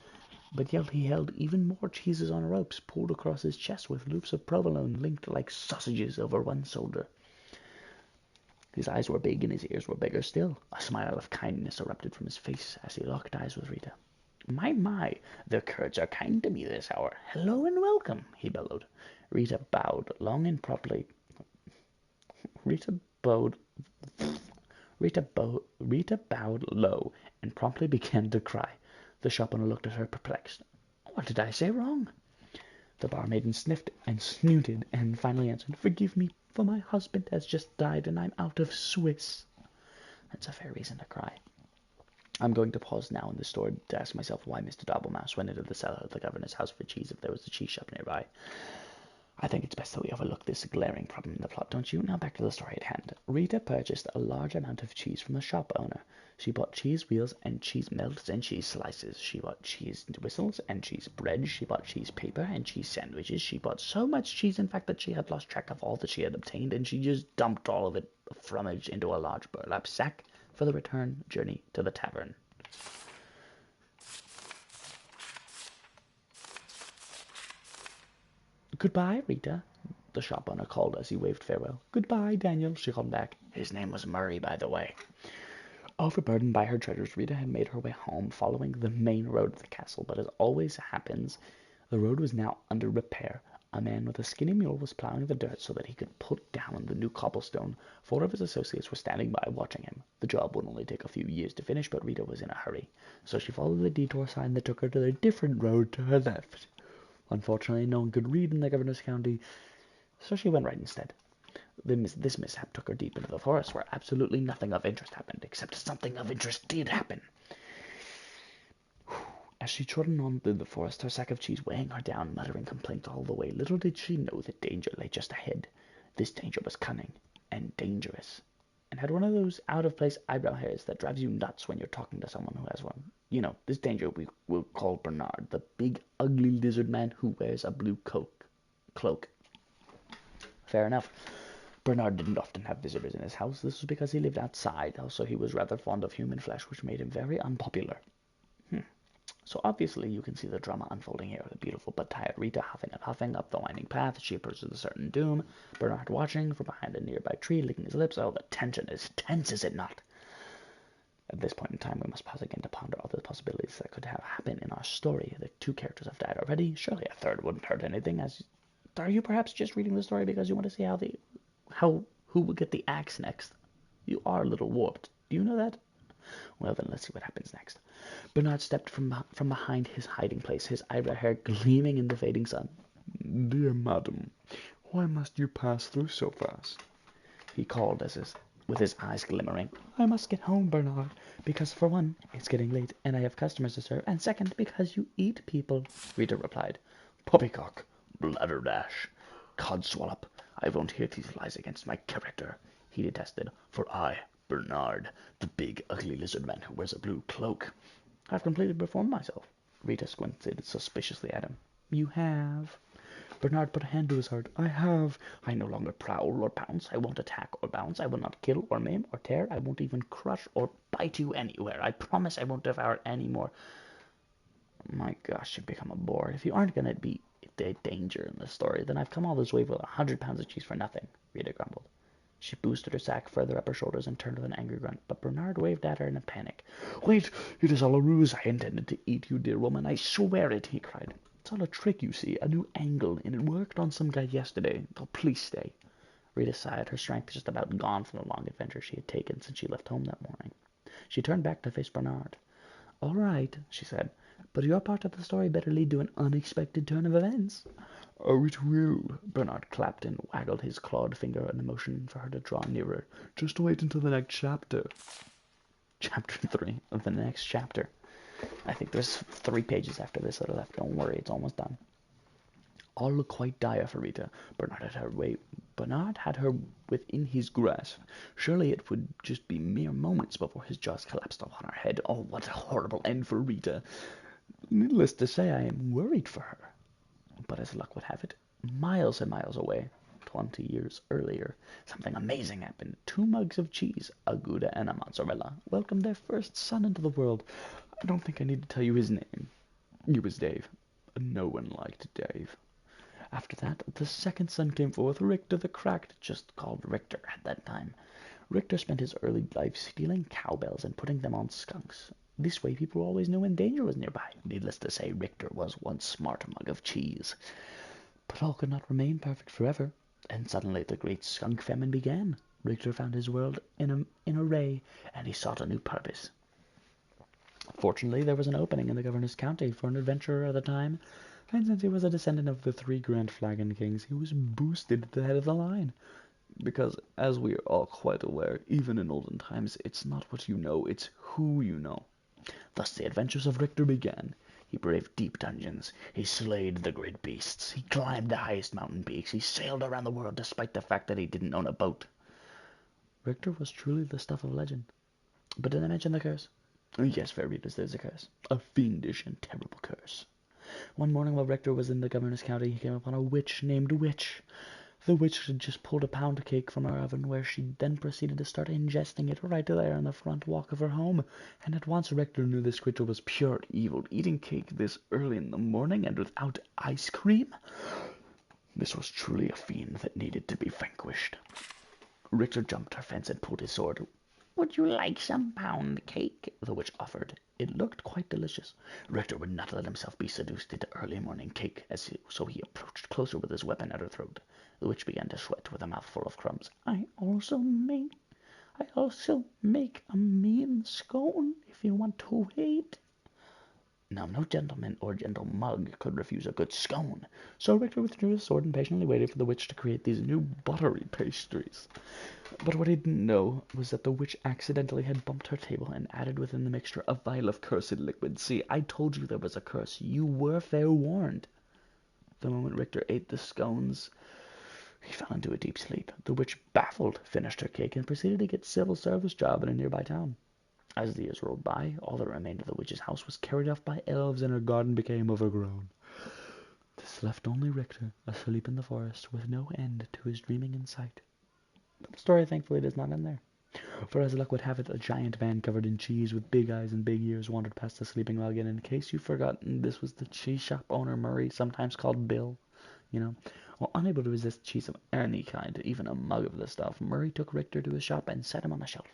But yet he held even more cheeses on ropes, pulled across his chest with loops of provolone linked like sausages over one shoulder. His eyes were big and his ears were bigger still. A smile of kindness erupted from his face as he locked eyes with Rita. My, the Kurds are kind to me this hour. Hello and welcome, he bellowed. Rita bowed long and promptly. Rita bowed low and promptly began to cry. The shop owner looked at her perplexed. What did I say wrong? The barmaiden sniffed and snooted and finally answered, Forgive me, for my husband has just died and I'm out of Swiss. That's a fair reason to cry. I'm going to pause now in the story to ask myself why Mr. Darblemouse went into the cellar of the governor's house for cheese if there was a cheese shop nearby. I think it's best that we overlook this glaring problem in the plot, don't you? Now back to the story at hand. Rita purchased a large amount of cheese from the shop owner. She bought cheese wheels and cheese melts and cheese slices. She bought cheese whistles and cheese bread. She bought cheese paper and cheese sandwiches. She bought so much cheese, in fact, that she had lost track of all that she had obtained, and she just dumped all of it fromage into a large burlap sack for the return journey to the tavern. Goodbye, Rita, the shop owner called as he waved farewell. Goodbye, Daniel, she called back. His name was Murray, by the way. Overburdened by her treasures, Rita had made her way home, following the main road to the castle, but as always happens, the road was now under repair. A man with a skinny mule was plowing the dirt so that he could put down the new cobblestone. 4 of his associates were standing by watching him. The job would only take a few years to finish, but Rita was in a hurry, so she followed the detour sign that took her to the different road to her left. Unfortunately, no one could read in the governor's county, so she went right instead. This mishap took her deep into the forest, where absolutely nothing of interest happened, except something of interest did happen. As she trotted on through the forest, her sack of cheese weighing her down, muttering complaints all the way, little did she know that danger lay just ahead. This danger was cunning and dangerous, and had one of those out-of-place eyebrow hairs that drives you nuts when you're talking to someone who has one. You know, this danger we will call Bernard, the big, ugly lizard man who wears a blue cloak. Fair enough. Bernard didn't often have visitors in his house. This was because he lived outside. Also, he was rather fond of human flesh, which made him very unpopular. So obviously you can see the drama unfolding here with a beautiful but tired Rita huffing and huffing up the winding path. She approaches a certain doom. Bernard watching from behind a nearby tree, licking his lips. Oh, the tension is tense, is it not? At this point in time, we must pause again to ponder all the possibilities that could have happened in our story. The 2 characters have died already. Surely a third wouldn't hurt anything. Are you perhaps just reading the story because you want to see who will get the axe next? You are a little warped. Do you know that? Well, then let's see what happens next. Bernard stepped from behind his hiding place, his eyebrow hair gleaming in the fading sun. Dear madam, why must you pass through so fast? He called with his eyes glimmering. I must get home, Bernard, because for one, it's getting late, and I have customers to serve, and second, because you eat people, Rita replied. Poppycock, bladderdash, codswallop, I won't hear these lies against my character, he detested, for I, Bernard, the big, ugly lizard man who wears a blue cloak. I've completely performed myself. Rita squinted suspiciously at him. You have? Bernard put a hand to his heart. I have. I no longer prowl or pounce. I won't attack or bounce. I will not kill or maim or tear. I won't even crush or bite you anywhere. I promise I won't devour any more. My gosh, you've become a bore. If you aren't going to be a danger in this story, then I've come all this way with 100 pounds of cheese for nothing, Rita grumbled. She boosted her sack further up her shoulders and turned with an angry grunt, but Bernard waved at her in a panic. Wait, it is all a ruse. I intended to eat you, dear woman. I swear it, he cried. It's all a trick, you see, a new angle, and it worked on some guy yesterday. Oh, please stay. Rita sighed, her strength just about gone from the long adventure she had taken since she left home that morning. She turned back to face Bernard. All right, she said, but your part of the story better lead to an unexpected turn of events. Oh, it will. Bernard clapped and waggled his clawed finger in a motion for her to draw nearer. Just wait until the next chapter. Chapter 3 of the next chapter. I think there's 3 pages after this that are left. Don't worry, it's almost done. All looked quite dire for Rita. Bernard had her within his grasp. Surely it would just be mere moments before his jaws collapsed upon her head. Oh, what a horrible end for Rita. Needless to say, I am worried for her. But as luck would have it, miles and miles away, 20 years earlier, something amazing happened. 2 mugs of cheese, a Gouda and a mozzarella, welcomed their first son into the world. I don't think I need to tell you his name. It was Dave. No one liked Dave. After that, the second son came forth, Richter the Cracked, just called Richter at that time. Richter spent his early life stealing cowbells and putting them on skunks. This way people always knew when danger was nearby. Needless to say, Richter was one smart mug of cheese. But all could not remain perfect forever, and suddenly the great skunk famine began. Richter found his world in array, and he sought a new purpose. Fortunately, there was an opening in the governor's county for an adventurer at the time, and since he was a descendant of the 3 Grand Flagon Kings, he was boosted to the head of the line. Because, as we are all quite aware, even in olden times, it's not what you know, it's who you know. Thus the adventures of Richter began. He braved deep dungeons. He slayed the great beasts. He climbed the highest mountain peaks. He sailed around the world despite the fact that he didn't own a boat. Richter was truly the stuff of legend. But did I mention the curse? Yes, fair readers, there's a curse. A fiendish and terrible curse. One morning while Richter was in the governor's county, he came upon a witch named Witch. The witch had just pulled a pound cake from her oven, where she then proceeded to start ingesting it right there in the front walk of her home. And at once Richter knew this creature was pure evil. Eating cake this early in the morning and without ice cream? This was truly a fiend that needed to be vanquished. Richter jumped her fence and pulled his sword. "Would you like some pound cake?" the witch offered. It looked quite delicious. Richter would not let himself be seduced into early morning cake, so he approached closer with his weapon at her throat. The witch began to sweat with a mouthful of crumbs. I also make a mean scone if you want to wait." Now, no gentleman or gentle mug could refuse a good scone, so Richter withdrew his sword and patiently waited for the witch to create these new buttery pastries. But what he didn't know was that the witch accidentally had bumped her table and added within the mixture a vial of cursed liquid. See, I told you there was a curse. You were fair warned. The moment Richter ate the scones, he fell into a deep sleep. The witch, baffled, finished her cake and proceeded to get a civil service job in a nearby town. As the years rolled by, all that remained of the witch's house was carried off by elves, and her garden became overgrown. This left only Richter, asleep in the forest, with no end to his dreaming in sight. But the story thankfully does not end there. For as luck would have it, a giant man covered in cheese with big eyes and big ears wandered past the sleeping wagon. In case you've forgotten, this was the cheese shop owner Murray, sometimes called Bill. Well, unable to resist cheese of any kind, even a mug of the stuff, Murray took Richter to his shop and set him on a shelf.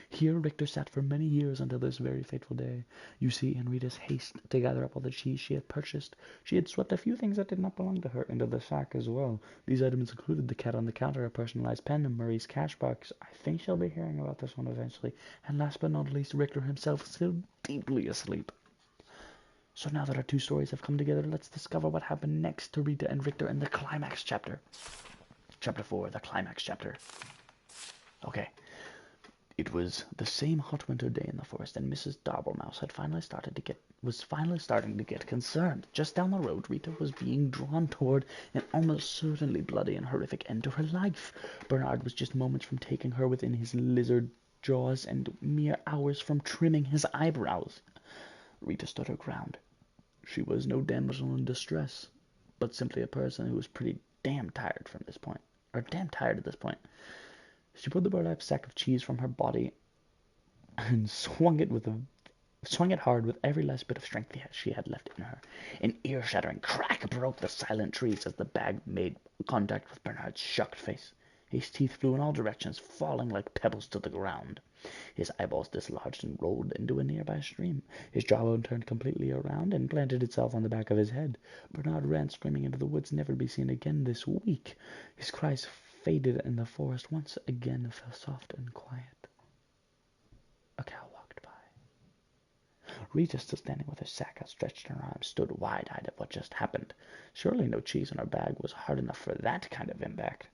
Here Richter sat for many years until this very fateful day. You see, in Rita's haste to gather up all the cheese she had purchased, she had swept a few things that did not belong to her into the sack as well. These items included the cat on the counter, a personalized pen, and Murray's cash box. I think she'll be hearing about this one eventually. And last but not least, Richter himself, still deeply asleep. So now that our two stories have come together, let's discover what happened next to Rita and Richter in the climax chapter. Chapter 4, the climax chapter. Okay. It was the same hot winter day in the forest, and Mrs. Daubelmouse was finally starting to get concerned. Just down the road, Rita was being drawn toward an almost certainly bloody and horrific end to her life. Bernard was just moments from taking her within his lizard jaws, and mere hours from trimming his eyebrows. Rita stood her ground. She was no damsel in distress, but simply a person who was pretty damn tired at this point. She pulled the burlap sack of cheese from her body and swung it hard with every last bit of strength she had left in her. An ear-shattering crack broke the silent trees as the bag made contact with Bernard's shocked face. His teeth flew in all directions, falling like pebbles to the ground. His eyeballs dislodged and rolled into a nearby stream. His jawbone turned completely around and planted itself on the back of his head. Bernard ran screaming into the woods, never to be seen again this week. His cries faded, and the forest once again fell soft and quiet. A cow walked by. Rita, still standing with her sack outstretched in her arms, stood wide-eyed at what just happened. Surely no cheese in her bag was hard enough for that kind of impact.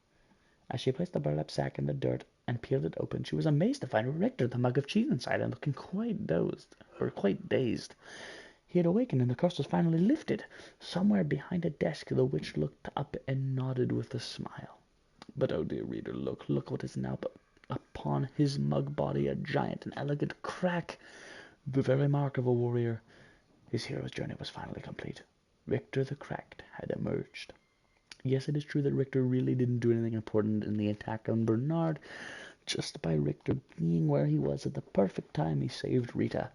As she placed the burlap sack in the dirt and peeled it open, she was amazed to find Richter, the mug of cheese inside, and looking quite dazed. He had awakened, and the curse was finally lifted. Somewhere behind a desk, the witch looked up and nodded with a smile. But oh dear reader, look what is now upon his mug body, a giant and elegant crack, the very mark of a warrior. His hero's journey was finally complete. Richter the Cracked had emerged. Yes, it is true that Richter really didn't do anything important in the attack on Bernard. Just by Richter being where he was at the perfect time, he saved Rita.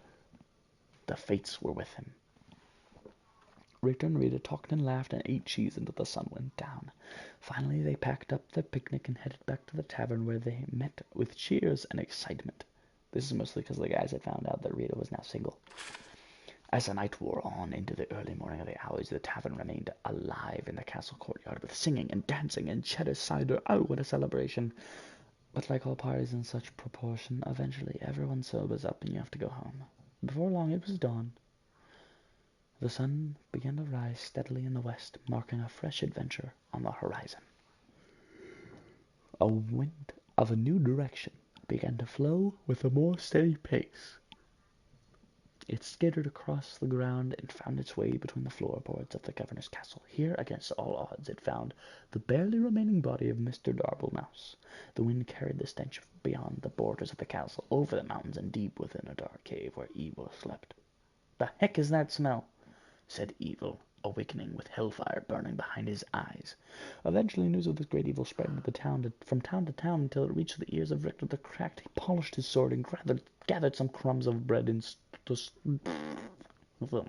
The fates were with him. Richter and Rita talked and laughed and ate cheese until the sun went down. Finally, they packed up their picnic and headed back to the tavern, where they met with cheers and excitement. This is mostly because the guys had found out that Rita was now single. As the night wore on into the early morning of the hours, the tavern remained alive in the castle courtyard with singing and dancing and cheddar cider. Oh, what a celebration! But like all parties in such proportion, eventually everyone sobers up and you have to go home. Before long it was dawn. The sun began to rise steadily in the west, marking a fresh adventure on the horizon. A wind of a new direction began to flow with a more steady pace. It skittered across the ground and found its way between the floorboards of the governor's castle. Here, against all odds, it found the barely remaining body of Mr. Darblemouse. The wind carried the stench beyond the borders of the castle, over the mountains and deep within a dark cave where Evil slept. "The heck is that smell?" said Evil, awakening with hellfire burning behind his eyes. Eventually news of this great evil spread from town to town until it reached the ears of Richter the Cracked. He polished his sword and gathered some crumbs of bread and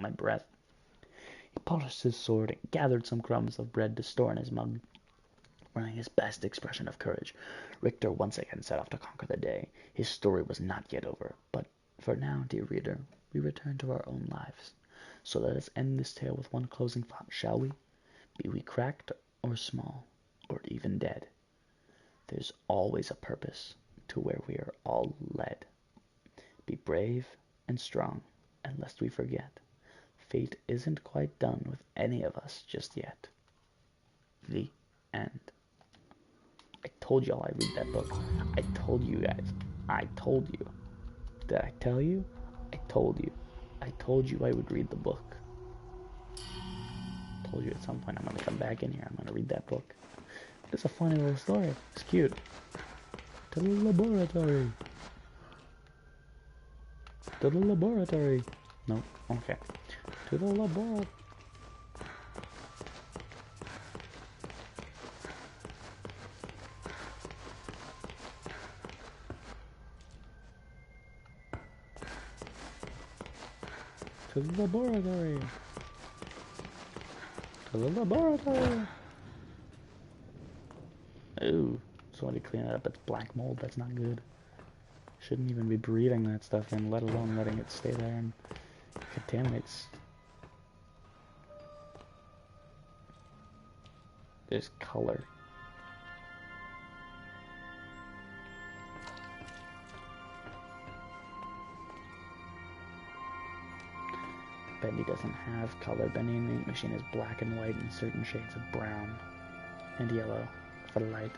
my breath. He polished his sword and gathered some crumbs of bread to store in his mug. Wearing his best expression of courage, Richter once again set off to conquer the day. His story was not yet over, but for now, dear reader, we return to our own lives. So let us end this tale with one closing thought, shall we? Be we cracked or small, or even dead, there's always a purpose to where we are all led. Be brave and strong, and lest we forget, fate isn't quite done with any of us just yet. The end. I told y'all I read that book. I told you guys. I told you. Did I tell you? I told you. I told you I would read the book. I told you at some point I'm going to come back in here. I'm going to read that book. It's a funny little story. It's cute. To the laboratory. To the laboratory. No, okay. To the laboratory. To the laboratory. To the laboratory. Ooh, somebody clean it up. It's black mold. That's not good. Shouldn't even be breathing that stuff in, let alone letting it stay there and contaminates. There's color. Bendy doesn't have color. Bendy in the ink machine is black and white and certain shades of brown and yellow for light.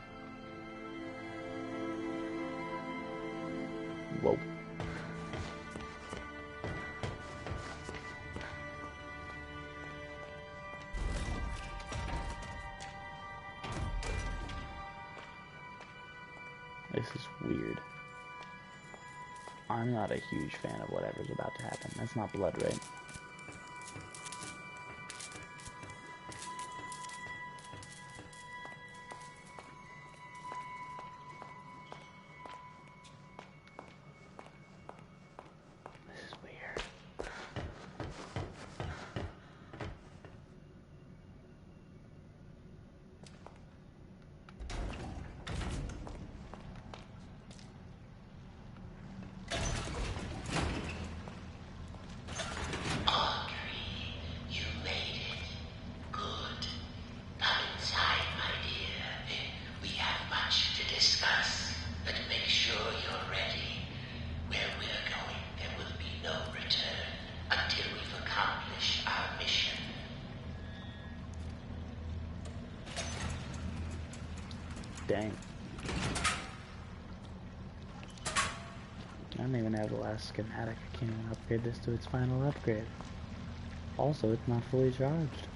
Whoa. This is weird. I'm not a huge fan of whatever's about to happen. That's not blood, right? Dang. I don't even have the last schematic. I can't even upgrade this to its final upgrade. Also, it's not fully charged.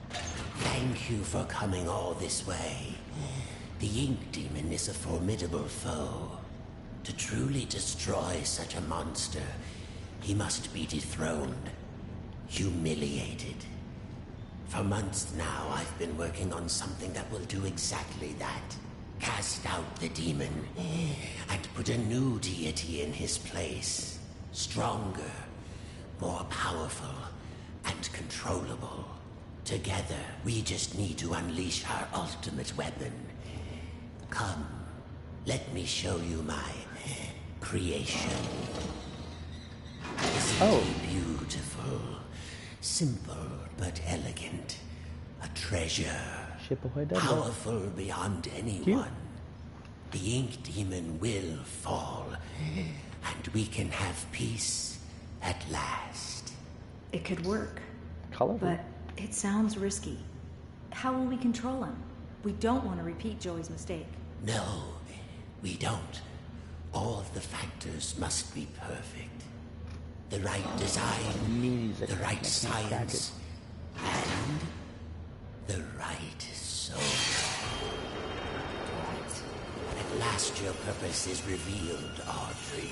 Thank you for coming all this way. The Ink Demon is a formidable foe. To truly destroy such a monster, he must be dethroned, humiliated. For months now, I've been working on something that will do exactly that. Cast out the demon, and put a new deity in his place. Stronger, more powerful, and controllable. Together, we just need to unleash our ultimate weapon. Come, let me show you my creation. Isn't it beautiful? Simple but elegant. A treasure. Powerful beyond anyone. Cute. The Ink Demon will fall, and we can have peace at last. It could work, Colorful. but it sounds risky. How will we control him? We don't want to repeat Joey's mistake. No, we don't. All of the factors must be perfect. the right design, the right science, and the right soul. At last your purpose is revealed, Audrey.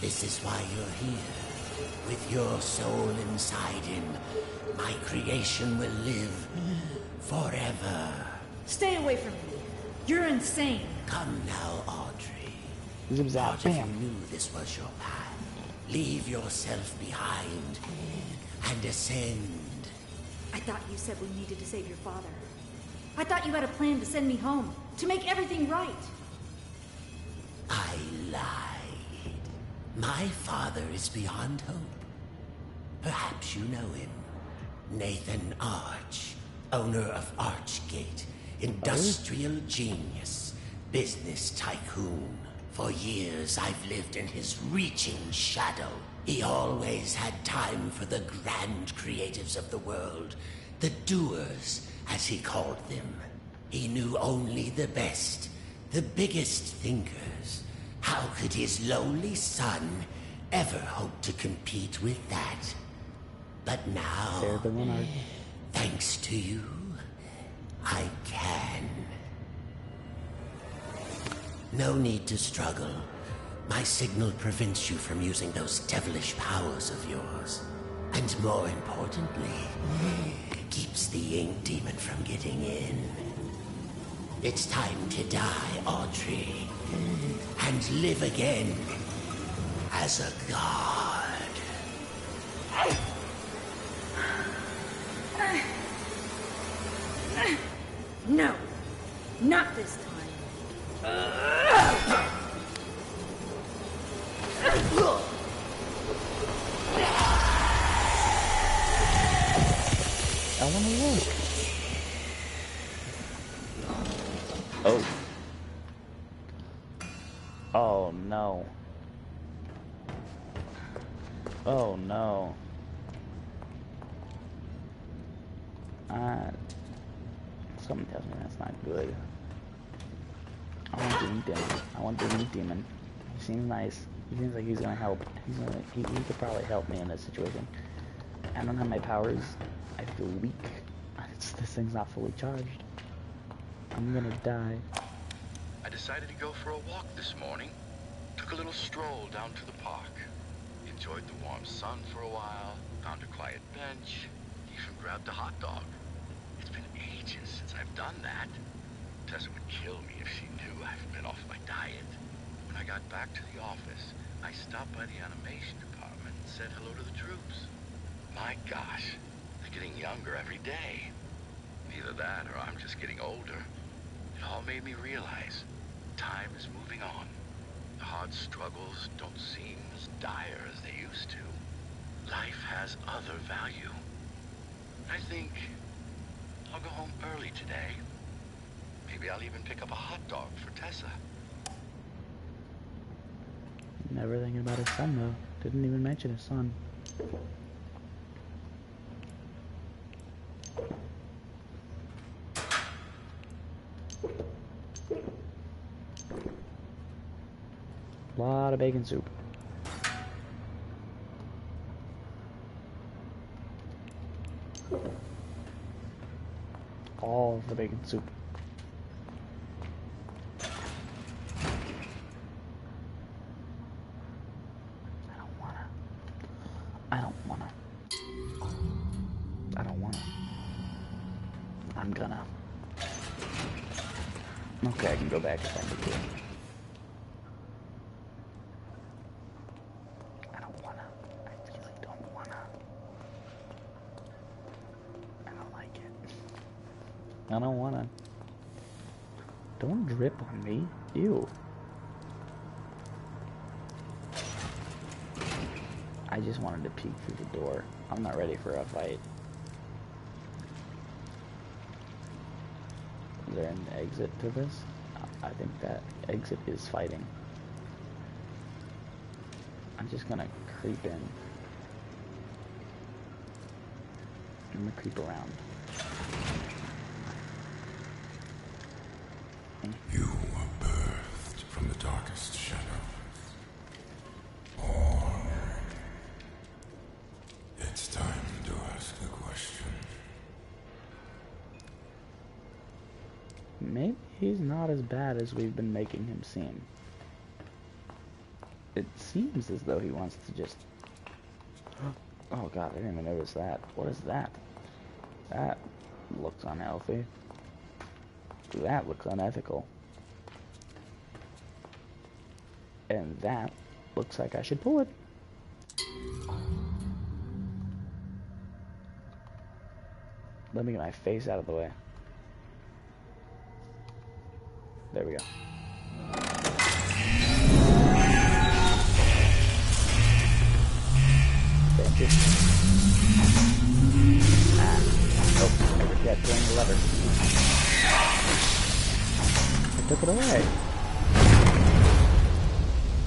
This is why you're here. With your soul inside him, my creation will live forever. Stay away from me. You're insane. Come now, Audrey. Zip zap, Part of you bam. knew this was your path. Leave yourself behind and ascend. I thought you said we needed to save your father. I thought you had a plan to send me home, to make everything right. I lied. My father is beyond hope. Perhaps you know him. Nathan Arch, owner of Archgate, industrial genius, business tycoon. For years I've lived in his reaching shadow. He always had time for the grand creatives of the world, the doers, as he called them. He knew only the best, the biggest thinkers. How could his lowly son ever hope to compete with that? But now, Sarah Bernard. thanks to you, I can. No need to struggle. My signal prevents you from using those devilish powers of yours. And more importantly, keeps the ink demon from getting in. It's time to die, Audrey, and live again as a god. No, not this time. I want to look. Oh. Oh no. Oh no. Something tells me that's not good. I want the ink demon. I want the ink demon. He seems nice. He seems like he's gonna help. He could probably help me in this situation. I don't have my powers. I feel weak. This thing's not fully charged. I'm gonna die. I decided to go for a walk this morning. Took a little stroll down to the park. Enjoyed the warm sun for a while. Found a quiet bench. Even grabbed a hot dog. It's been ages since I've done that. Tessa would kill me if she knew I've been off my diet. When I got back to the office, I stopped by the animation department and said hello to the troops. My gosh, they're getting younger every day. Either that or I'm just getting older. It all made me realize time is moving on. The hard struggles don't seem as dire as they used to. Life has other value. I think I'll go home early today. Maybe I'll even pick up a hot dog for Tessa. Never thinking about his son though. Didn't even mention his son. Lot of bacon soup. All of the bacon soup. I don't wanna. I'm gonna. Okay, I can go back if I need to. I don't wanna. I really don't wanna. I don't like it. I don't wanna. Don't drip on me. Ew. I just wanted to peek through the door. I'm not ready for a fight. Is there an exit to this? I think that exit is fighting. I'm just gonna creep in. I'm gonna creep around. You were birthed from the darkest shadow. Born he's not as bad as we've been making him seem. It seems as though he wants to just... Oh god, I didn't even notice that. What is that? That looks unhealthy. That looks unethical. And that looks like I should pull it. Let me get my face out of the way. There we go. Thank you. Oh, I forget pulling the lever. I took it away.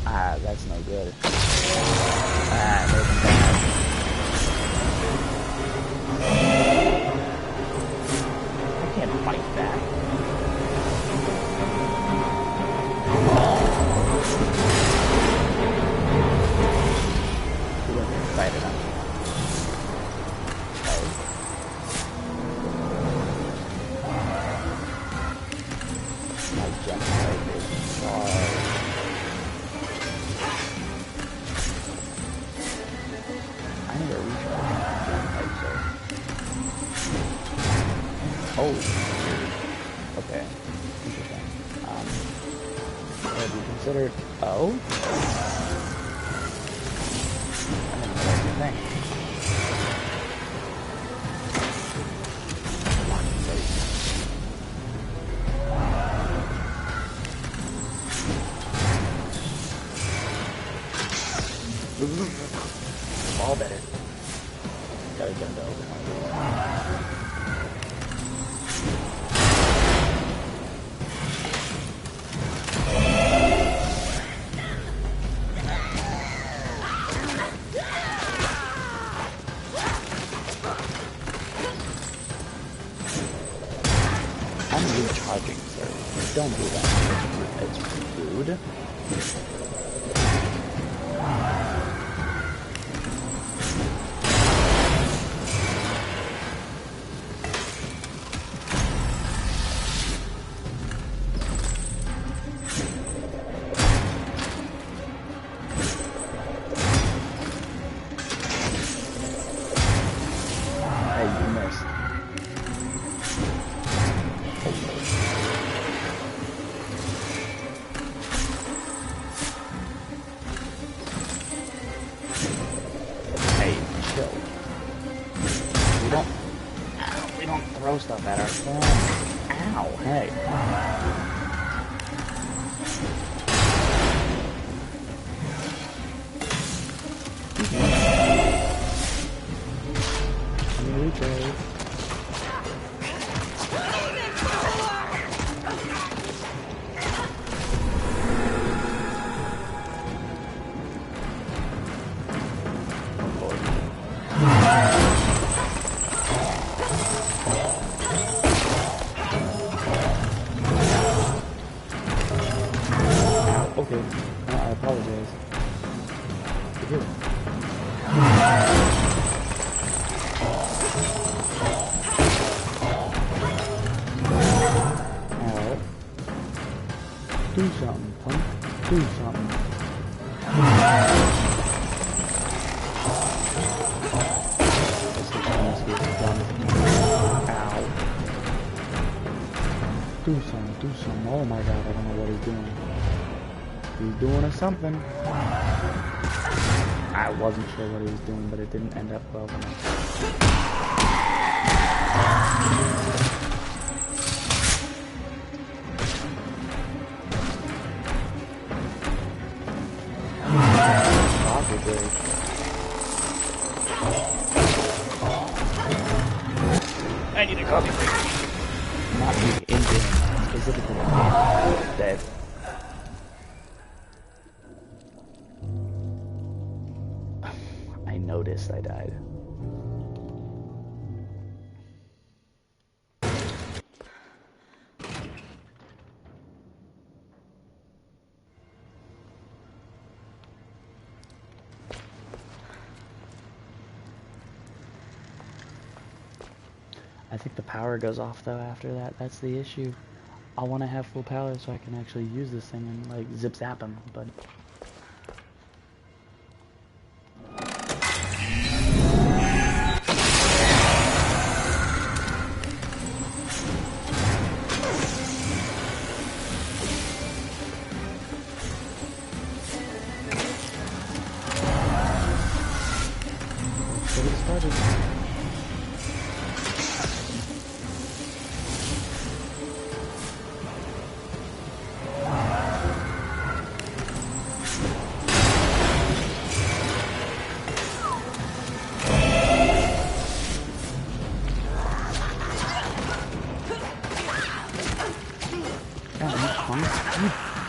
Ah, that's no good. Ah, that's bad. I can't fight that. We're gonna get excited, huh? My jump height is hard. I need to recharge my jump height, so... Oh! Okay. Interesting. Would you consider... Oh? I didn't know that was a thing. All better. Gotta jump to open one. I'm recharging, sir. Don't do that. It's rude. Throw stuff at our friends. Ow, hey. Here we go. Okay, I apologize. Here. Alright. Do something, punk. Do something. Ow. Do something. Oh my god, I don't know what he's doing. He's doing something. I wasn't sure what he was doing, but it didn't end up well enough. I need a coffee break. Not me, in game, specifically. Dead. I noticed I died. I think the power goes off though after that. That's the issue. I want to have full power so I can actually use this thing and like zip zap him, but let's get it started.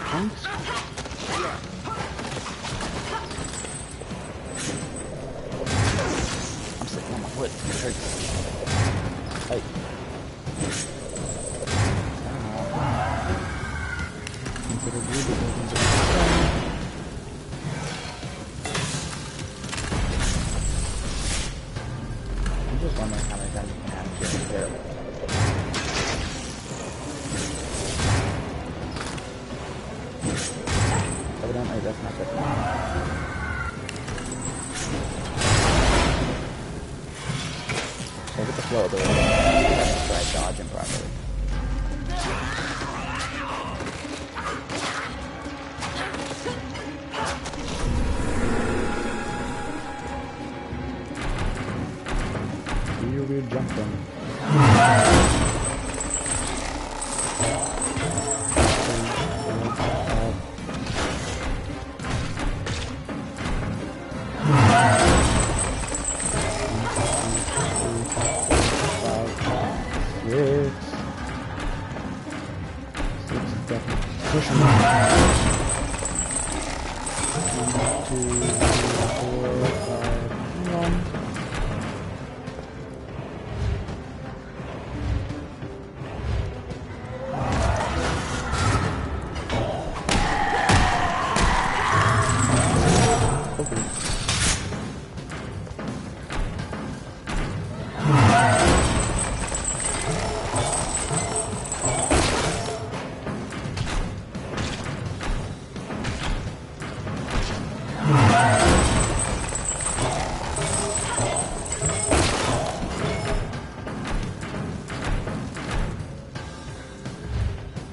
Punks. I'm sitting on my foot. It hurts. Hey. Consider blue buildings are I'm just wondering how many times you can have to repair it. Evidently, that's not good. So get the flow of the way. Try dodging properly. Do your weird jump thing. Pushing it. 1, 2, 3, 4, 5, 1.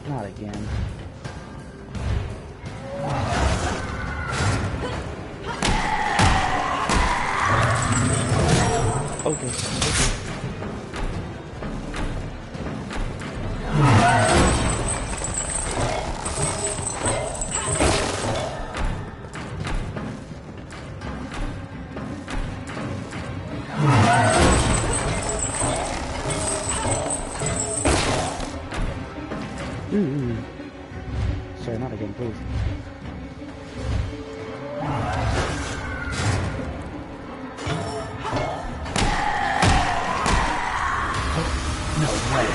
Not again. Okay. Sorry, not again, please. No way.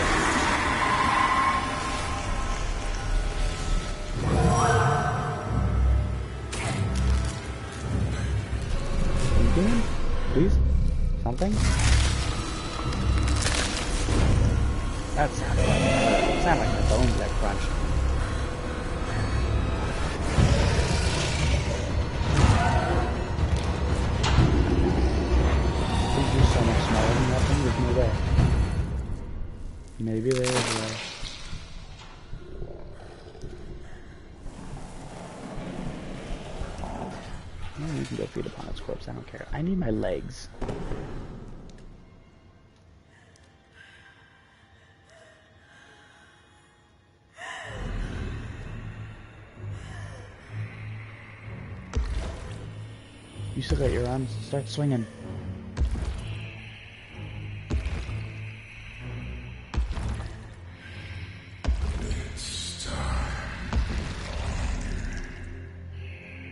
What are you doing? Please? Something? That sounded like my bones that crunched. You're so much smaller than that thing, there's no way. Maybe there is a way. Yeah, you can go feed upon its corpse, I don't care. I need my legs. You still got your arms, start swinging.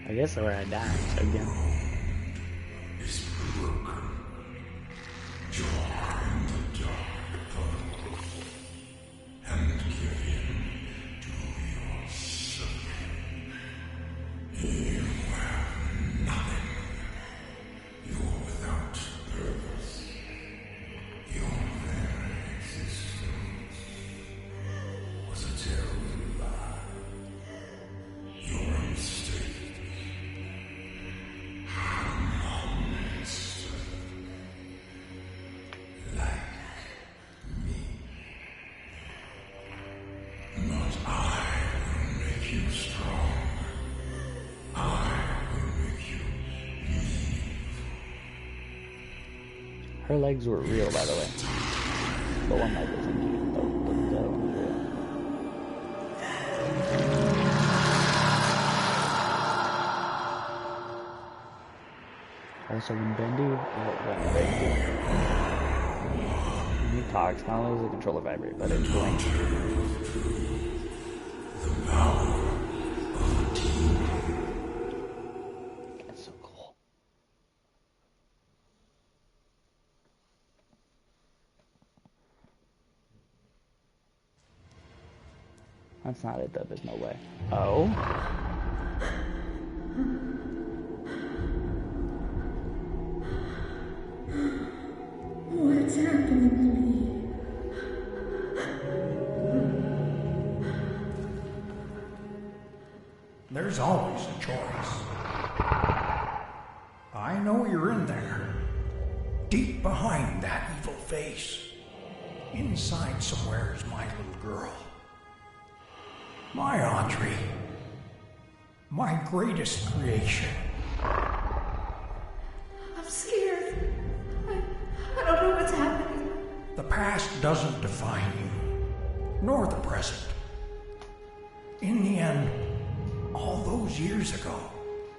I guess that's where I die again. Terrible Her legs were real, by the way. But one leg wasn't. The other one was real. Also, when Bendy talks, not only does the controller vibrate, but it blinks. That's so cool. That's not it, though. There's no way. Oh? What's happening to me? There's always a choice. I know you're in there. Deep behind that evil face. Inside somewhere is my little girl. My Audrey. My greatest creation. I'm scared. I don't know what's happening. The past doesn't define you, nor the present. In the end, all those years ago,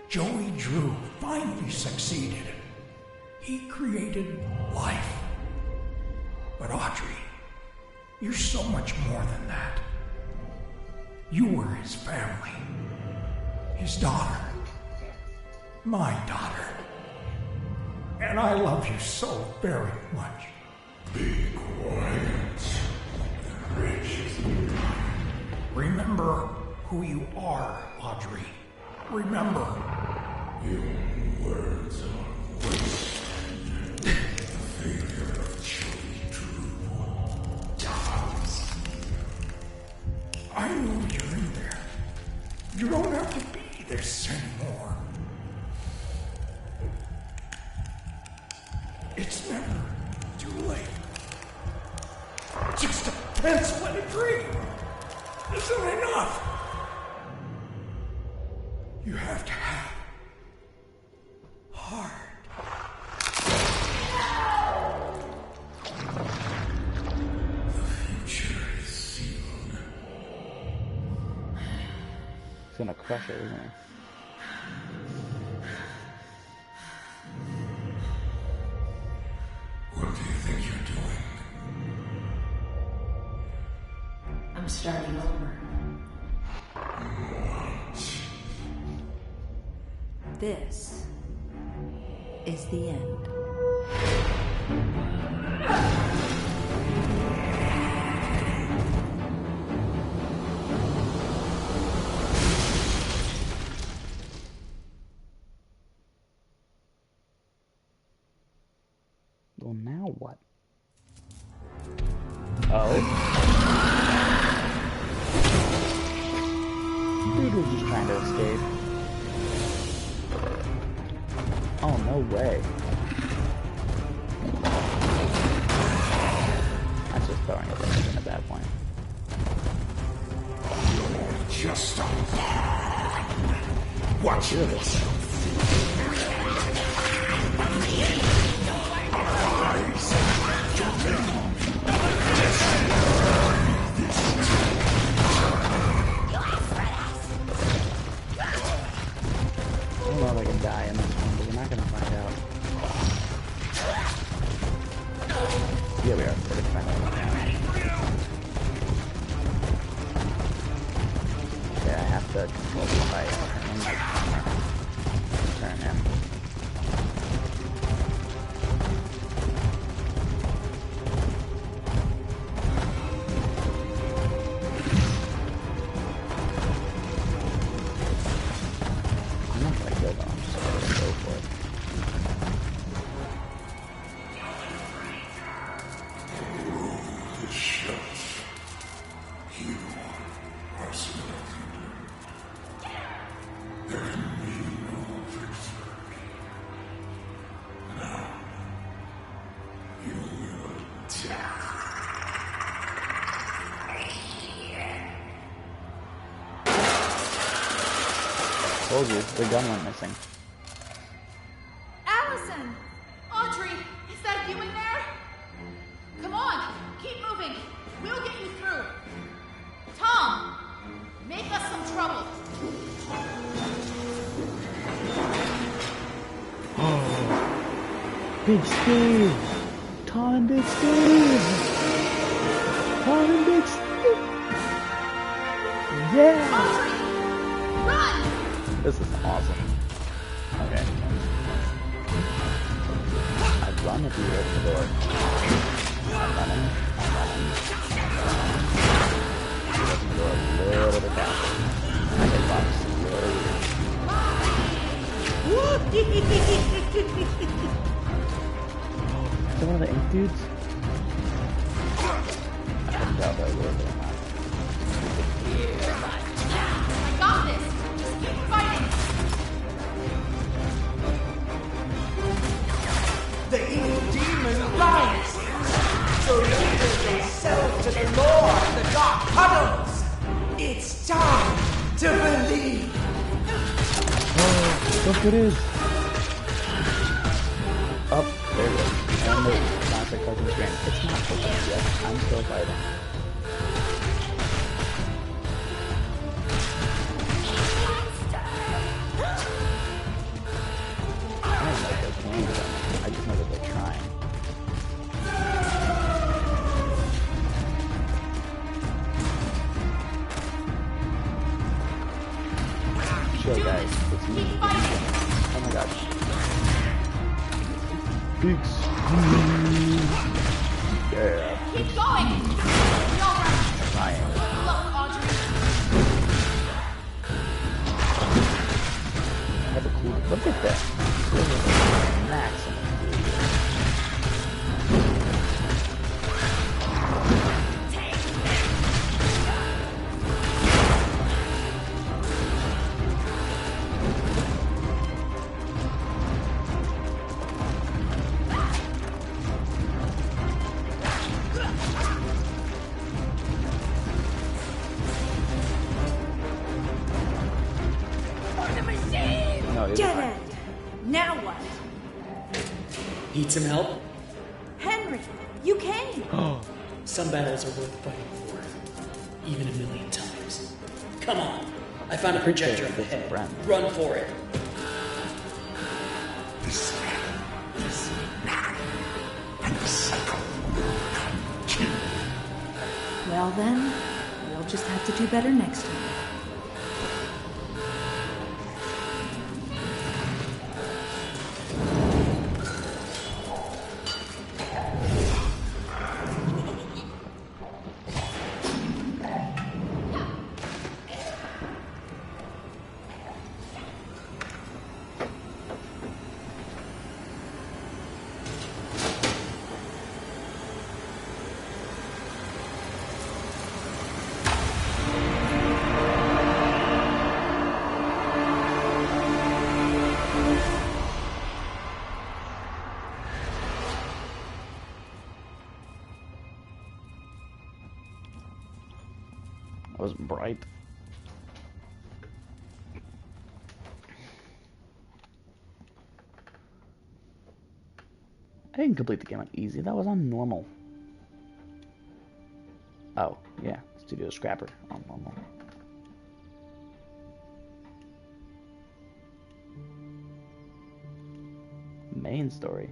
Joey Drew finally succeeded. He created life. But Audrey, you're so much more than that. You were his family. His daughter. My daughter. And I love you so very much. Be quiet, Rich. Remember who you are, Audrey. Remember. Your words are waste. The failure of Joey Drew dies. I know you're in there. You don't have to be this anymore. It's never too late. Just a pencil and a dream isn't enough. You have to have heart. The future is sealed. He's gonna crush it, isn't he? What do you think you're doing? I'm starting over. What? This is the end. Well, now what? Oh. Dude was just trying to escape. Oh, no way. That's just throwing a thing in at that point. Just a pawn. Watch yourself. I don't know if I can die in this one, but we're not going to find out. Yeah, we are. We're going to find out. Okay, I have to control the fight. And like turn him. I'm not gonna kill them, I'm just gonna go for it. It's shut. You are selected. There can be no victory. Now, you will die. Told you, the gun went missing. Allison! Audrey! Is that you in there? Big Steve! Tom and Big Steve! Tom and Big Steve! Yeah! Run! This is awesome. Okay. I'd run if you open the door. I'm running. He doesn't go a little bit faster. My hitbox is really weird. Is that one of the ink dudes? I couldn't tell if that was a little bit or not. I got this! Just keep fighting! The evil demon rises! Surrender yourself to the Lord, the dark puddles! It's time to believe! Oh, look it is! Up, there it is. And the classic fucking screen. It's not open yet. I'm still fighting. I don't know if they're playing with them. I just know that they're trying. Chill, guys. It's me. Oh my gosh. Big Steve. Yeah. Keep going! You're all right. Trying. Look, Audrey. I have a clue. Look at that. Maximum. No, it's Dead fine. end. Now what? Need some help? Henry, you came. Some battles are worth fighting for, even a million times. Come on, I found a projector up ahead. Run for it. This man, and the cycle will continue. Well then, we'll just have to do better next time. That was bright. I didn't complete the game on easy. That was on normal. Oh, yeah. Studio Scrapper on normal. Main story.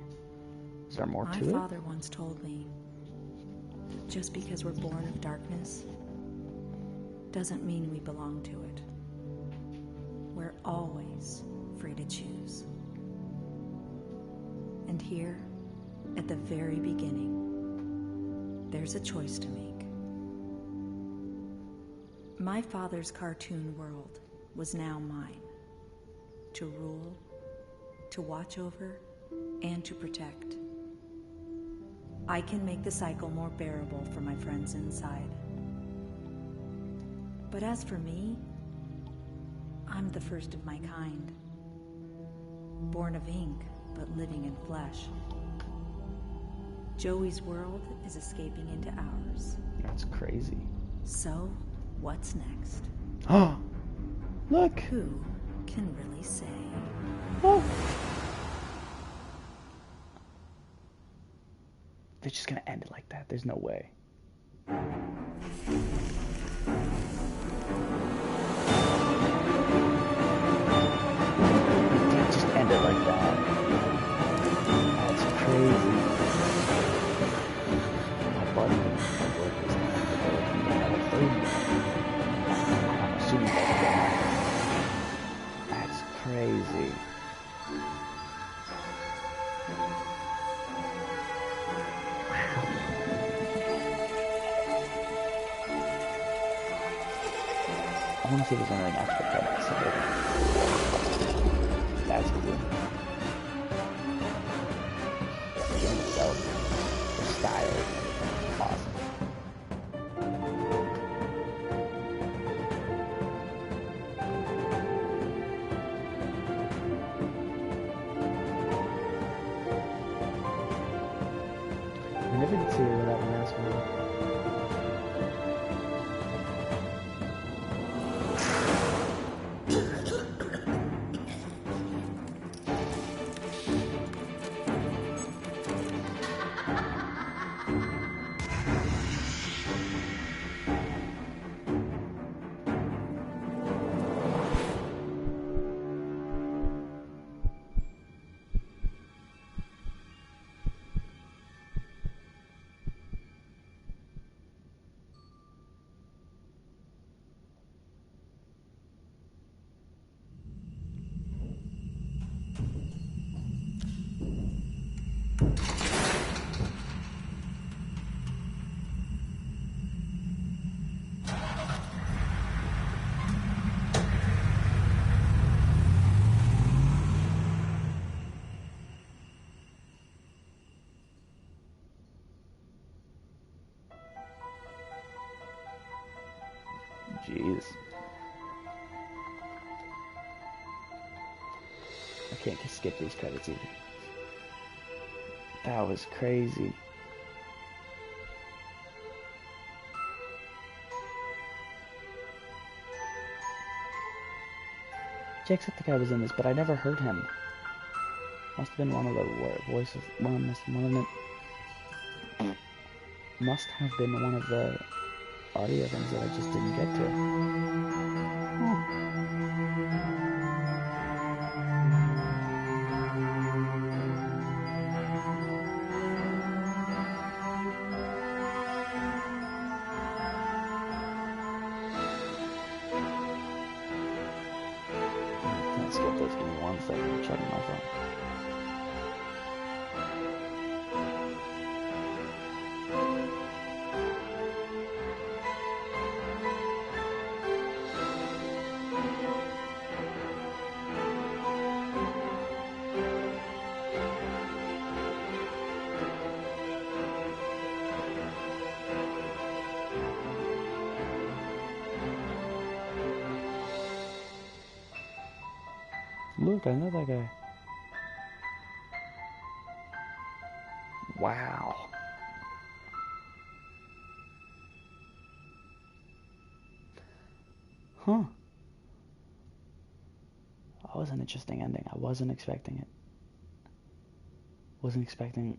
Is there more to it? My father once told me, just because we're born of darkness doesn't mean we belong to it. We're always free to choose. And here, at the very beginning, there's a choice to make. My father's cartoon world was now mine. To rule, to watch over, and to protect. I can make the cycle more bearable for my friends inside. But as for me, I'm the first of my kind. Born of ink, but living in flesh. Joey's world is escaping into ours. That's crazy. So, what's next? Oh, look. Who can really say? Oh. They're just gonna end it like that. There's no way. Just end it like that. That's crazy. crazy. I want to see if there's anything extra credits. That's cool. The game itself, the style, is awesome. I never did see it without an asshole. Jeez. I can't skip these credits either. That was crazy. Jake said the guy was in this, but I never heard him. Must have been one of the voices. Must have been one of the audio things that I just didn't get to. Can't skip this. Give me 1 second. I'm checking my phone. Look, I know that guy. Wow. Huh. That was an interesting ending. I wasn't expecting it.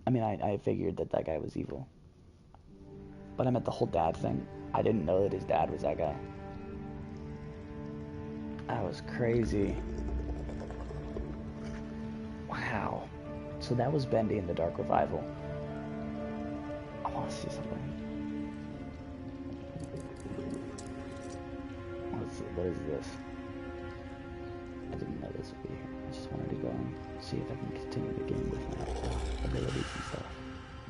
I mean, I figured that guy was evil. But I meant the whole dad thing. I didn't know that his dad was that guy. That was crazy. Wow. So that was Bendy in the Dark Revival. I want to see something. What is this? I didn't know this would be here. I just wanted to go and see if I can continue the game with my abilities and stuff.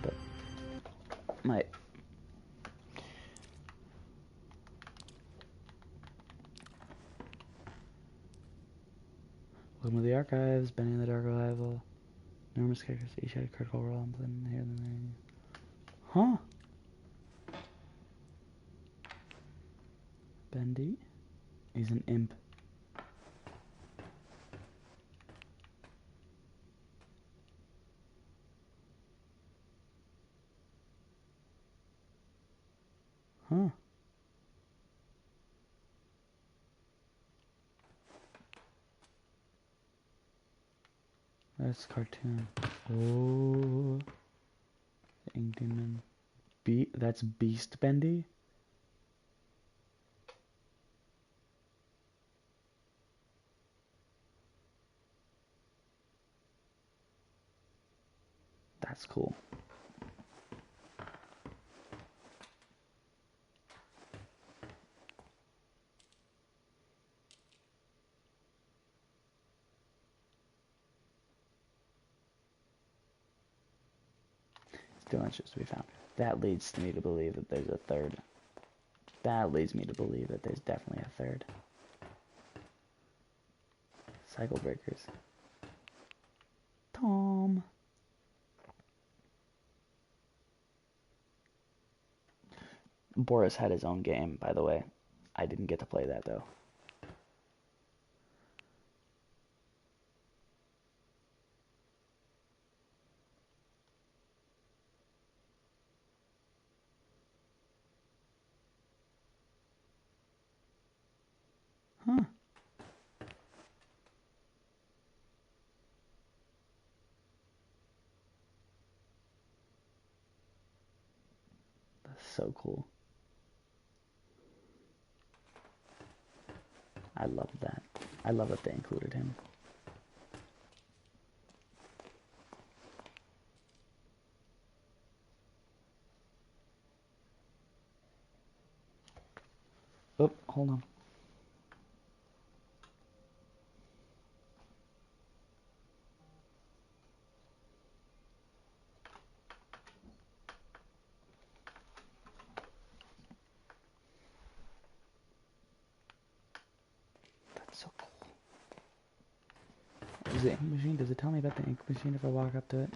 But my welcome to the archives, Bendy in the Dark Revival. Numerous characters each had a critical role in playing here and there. Huh? Bendy? He's an imp. Huh. That's cartoon. Oh. The Ink Demon. That's Beast Bendy? That's cool. Still interest to be found. That leads me to believe that there's a third. That leads me to believe that there's definitely a third. Cycle breakers. Tom. Boris had his own game, by the way. I didn't get to play that, though. Huh. That's so cool. I love that. I love that they included him. Oh, hold on. That's so cool. Is the ink machine? Does it tell me about the ink machine if I walk up to it?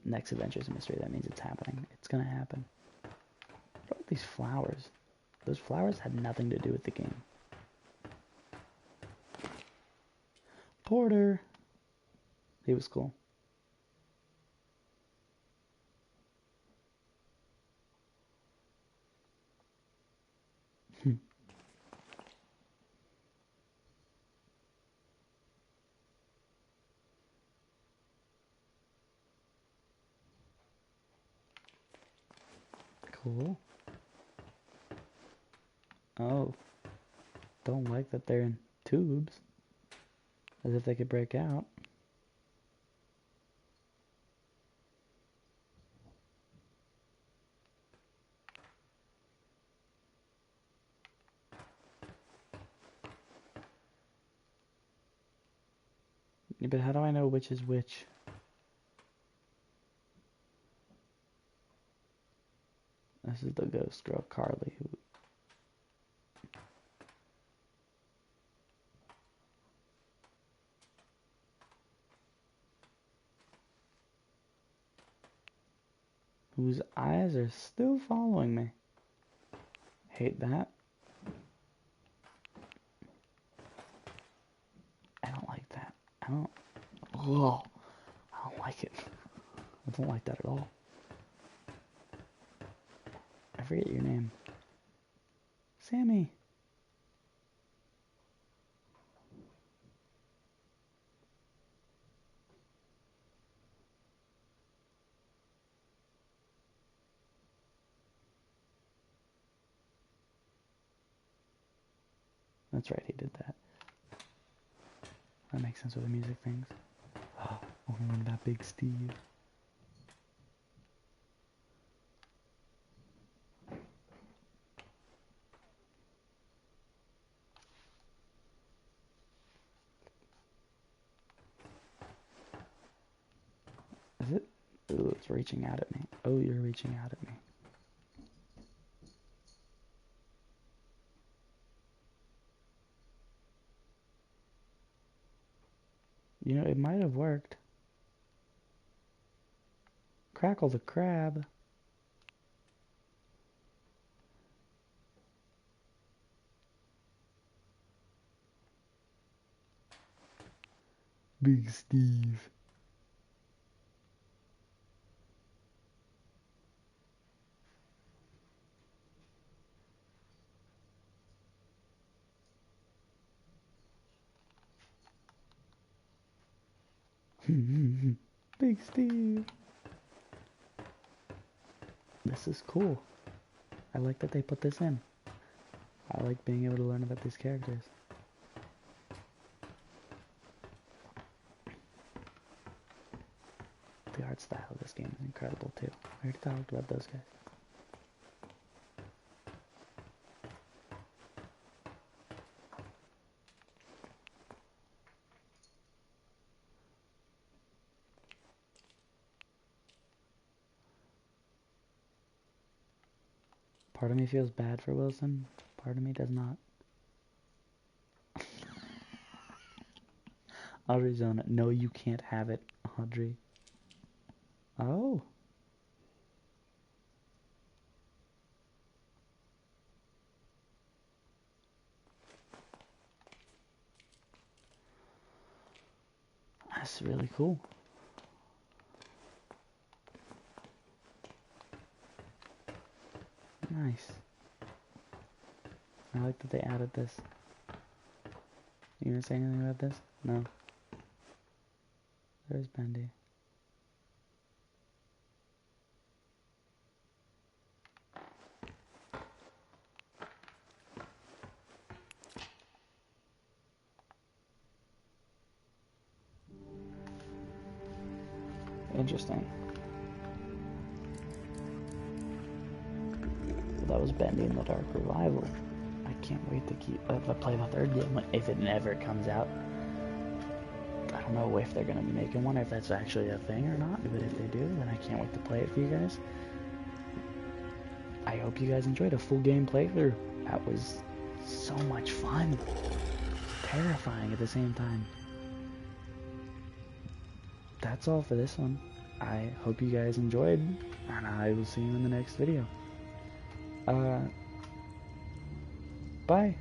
Next adventure is a mystery. That means it's happening. It's gonna happen. What about these flowers? Those flowers had nothing to do with the game. Porter. He was cool. Cool. Oh. Don't like that they're in tubes. As if they could break out. Yeah, but how do I know which is which? This is the ghost girl, Carly, who... whose eyes are still following me. Hate that. I don't like that. I don't... Ugh. I don't like it. I don't like that at all. I forget your name. Sammy. That's right, he did that. That makes sense with the music things. Oh, remember that Big Steve. Is it? Ooh, it's reaching out at me. Oh, you're reaching out at me. You know, it might have worked. Crackle the crab. Big Steve. Big Steve. This is cool. I like that they put this in. I like being able to learn about these characters. The art style of this game is incredible too. I already talked about those guys. Part of me feels bad for Wilson. Part of me does not. Audrey's on it. No, you can't have it, Audrey. Oh. That's really cool. Nice. I like that they added this. You gonna say anything about this? No. There's Bendy. Interesting. Well, that was Bendy in the Dark Revival. I can't wait to play the third game if it never comes out. I don't know if they're going to be making one, if that's actually a thing or not, but if they do, then I can't wait to play it for you guys. I hope you guys enjoyed a full game playthrough. That was so much fun. Terrifying at the same time. That's all for this one. I hope you guys enjoyed, and I will see you in the next video. Bye.